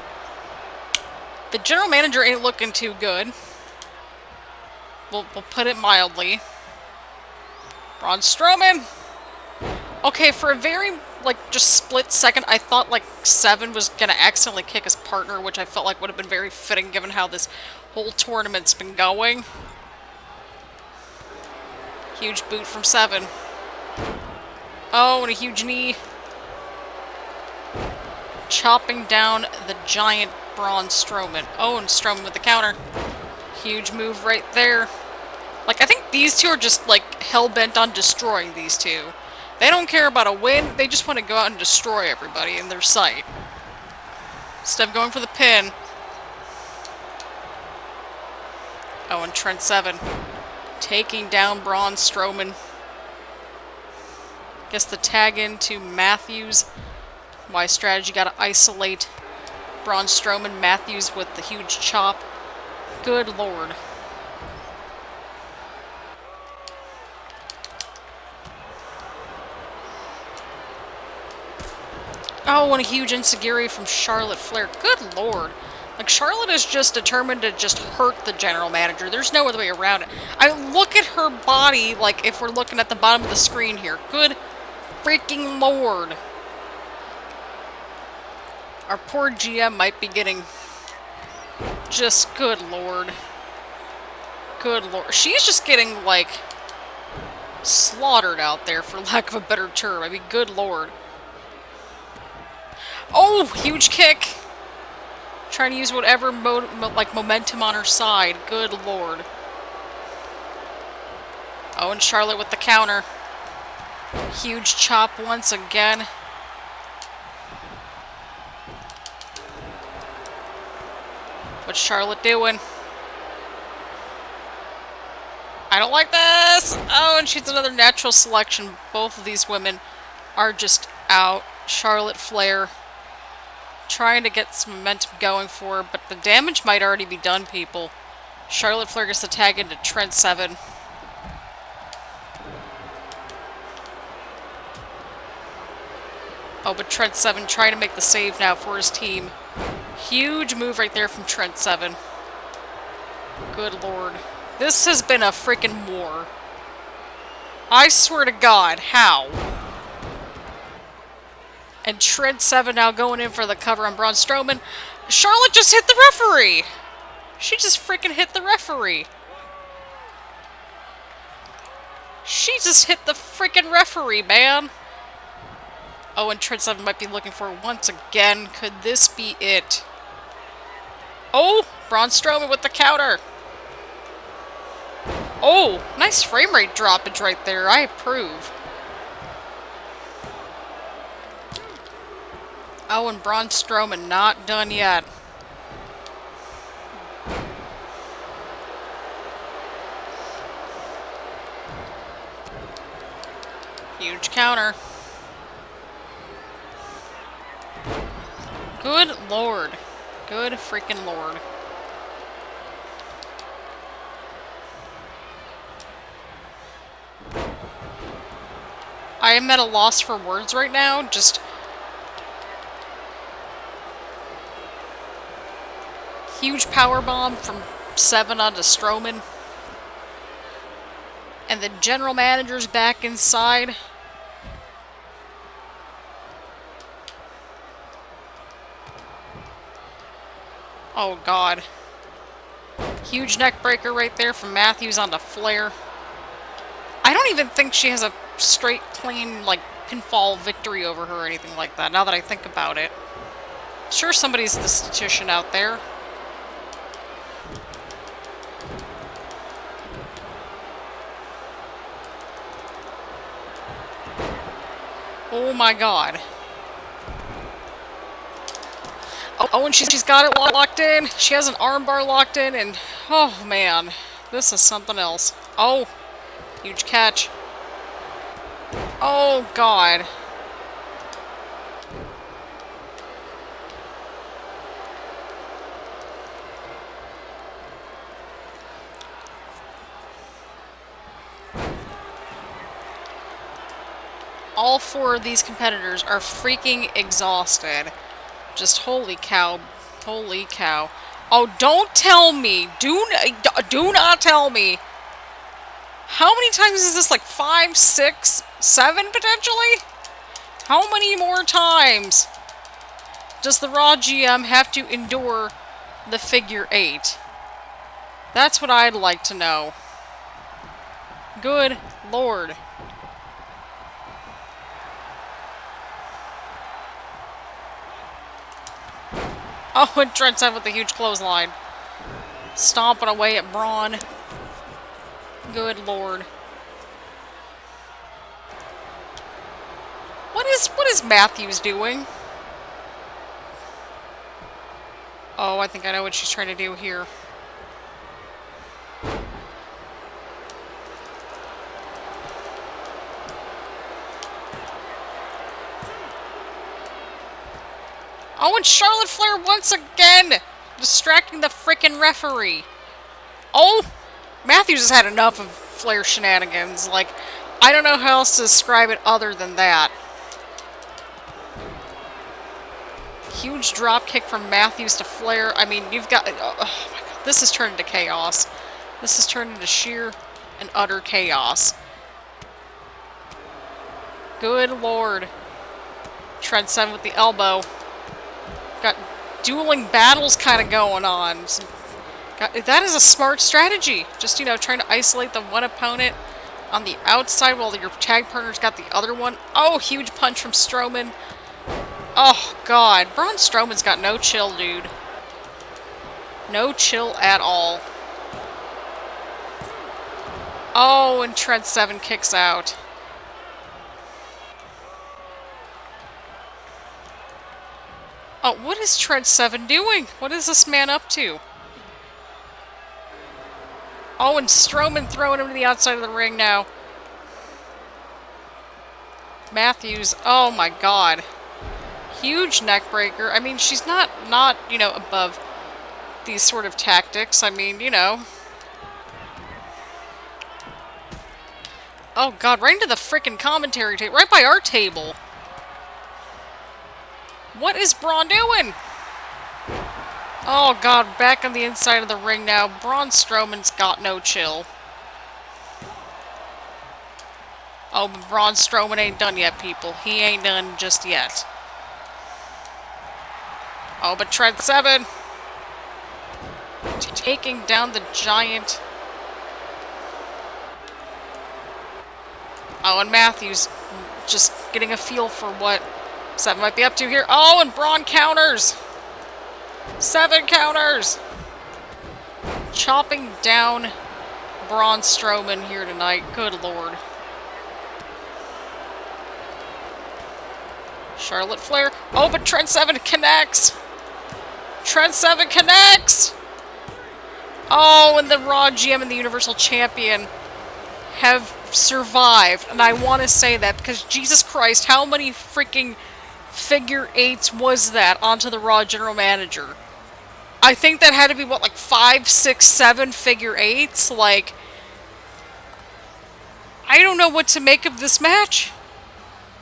general manager ain't looking too good. We'll put it mildly. Braun Strowman. Okay, for a very like, just split second, I thought, like, Seven was gonna accidentally kick his partner, which I felt like would have been very fitting given how this whole tournament's been going. Huge boot from Seven. Oh, and a huge knee. Chopping down the giant Braun Strowman. Oh, and Strowman with the counter. Huge move right there. Like, I think these two are just, like, hell-bent on destroying these two. They don't care about a win, they just want to go out and destroy everybody in their sight. Instead of going for the pin. Oh, and Trent Seven taking down Braun Strowman. Guess the tag into Matthews. Why strategy gotta isolate Braun Strowman. Matthews with the huge chop. Good lord. Oh, and a huge enziguri from Charlotte Flair. Good lord. Like, Charlotte is just determined to just hurt the general manager. There's no other way around it. I look at her body, like, if we're looking at the bottom of the screen here. Good freaking lord. Our poor GM might be getting just good lord. Good lord. She's just getting, like, slaughtered out there, for lack of a better term. I mean, good lord. Oh, huge kick. Trying to use whatever momentum on her side. Good lord. Oh, and Charlotte with the counter. Huge chop once again. What's Charlotte doing? I don't like this! Oh, and she's another natural selection. Both of these women are just out. Charlotte Flair trying to get some momentum going for her, but the damage might already be done, people. Charlotte Flair gets the tag into Trent Seven. Oh, but Trent Seven trying to make the save now for his team. Huge move right there from Trent Seven. Good lord. This has been a freaking war. I swear to God, how? And Trent Seven now going in for the cover on Braun Strowman. Charlotte just hit the referee! She just freaking hit the referee. She just hit the freaking referee, man. Oh, and Trent Seven might be looking for it once again. Could this be it? Oh, Braun Strowman with the counter. Oh, nice frame rate droppage right there. I approve. Oh, and Braun Strowman not done yet. Huge counter. Good lord. Good freaking lord. I am at a loss for words right now. Just huge powerbomb from Seven onto Strowman. And the general manager's back inside. Oh god. Huge neck breaker right there from Matthews onto Flair. I don't even think she has a straight, clean, like, pinfall victory over her or anything like that, now that I think about it. Sure, somebody's the statistician out there. Oh my god. Oh, and she's got it locked in. She has an armbar locked in, and oh man, this is something else. Oh, huge catch. Oh god. All four of these competitors are freaking exhausted. Just holy cow. Holy cow. Oh, don't tell me. Do not tell me. How many times is this? Like 5, 6, 7 potentially? How many more times does the Raw GM have to endure the figure 8? That's what I'd like to know. Good Lord. Oh, and Trent's out with a huge clothesline. Stomping away at Braun. Good Lord. What is Matthews doing? Oh, I think I know what she's trying to do here. Oh, and Charlotte Flair once again distracting the frickin' referee. Oh, Matthews has had enough of Flair shenanigans. Like, I don't know how else to describe it other than that. Huge drop kick from Matthews to Flair. I mean, you've got... Oh my god, this has turned into chaos. This has turned into sheer and utter chaos. Good Lord. Trent 7 with the elbow. Got dueling battles kind of going on. That is a smart strategy. Just, you know, trying to isolate the one opponent on the outside while your tag partner's got the other one. Oh, huge punch from Strowman. Oh, God. Braun Strowman's got no chill, dude. No chill at all. Oh, and Trent 7 kicks out. Oh, what is Trent 7 doing? What is this man up to? Oh, and Strowman throwing him to the outside of the ring now. Matthews, oh my god. Huge neck breaker. I mean, she's not, you know, above these sort of tactics. I mean, you know. Oh god, right into the frickin' commentary table. Right by our table. What is Braun doing? Oh god, back on the inside of the ring now. Braun Strowman's got no chill. Oh, but Braun Strowman ain't done yet, people. He ain't done just yet. Oh, but Trent 7 taking down the giant. Oh, and Matthews just getting a feel for what 7 might be up to here. Oh, and Braun counters. 7 counters. Chopping down Braun Strowman here tonight. Good Lord. Charlotte Flair. Oh, but Trent 7 connects. Trent 7 connects. Oh, and the Raw GM and the Universal Champion have survived. And I want to say that because, Jesus Christ, how many freaking figure 8s was that onto the Raw General Manager? I think that had to be, what, like 5, 6, 7 figure 8s? Like, I don't know what to make of this match.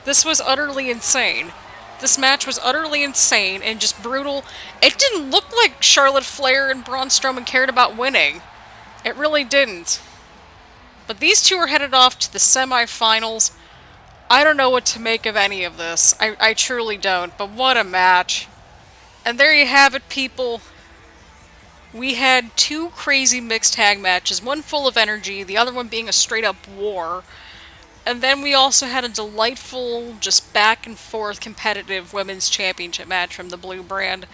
This was utterly insane. This match was utterly insane and just brutal. It didn't look like Charlotte Flair and Braun Strowman cared about winning. It really didn't. But these two are headed off to the semifinals. I don't know what to make of any of this. I truly don't. But what a match. And there you have it, people. We had 2 crazy mixed tag matches. One full of energy, the other one being a straight-up war. And then we also had a delightful, just back-and-forth competitive women's championship match from the Blue brand.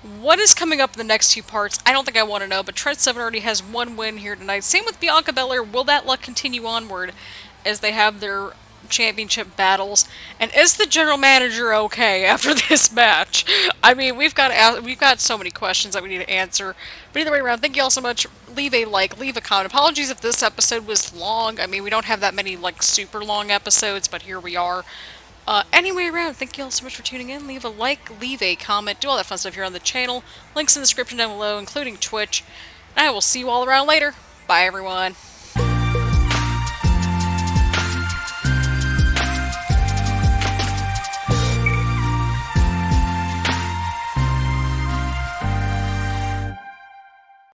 What is coming up in the next 2 parts? I don't think I want to know, but Trent 7 already has 1 win here tonight. Same with Bianca Belair. Will that luck continue onward as they have their championship battles? And is the general manager okay after this match? I mean, we've got so many questions that we need to answer. But either way around, thank you all so much. Leave a like, leave a comment. Apologies if this episode was long. I mean, we don't have that many, like, super long episodes, but here we are. Anyway around, thank you all so much for tuning in. Leave a like, leave a comment, do all that fun stuff here on the channel. Links in the description down below, including Twitch. And I will see you all around later. Bye, everyone.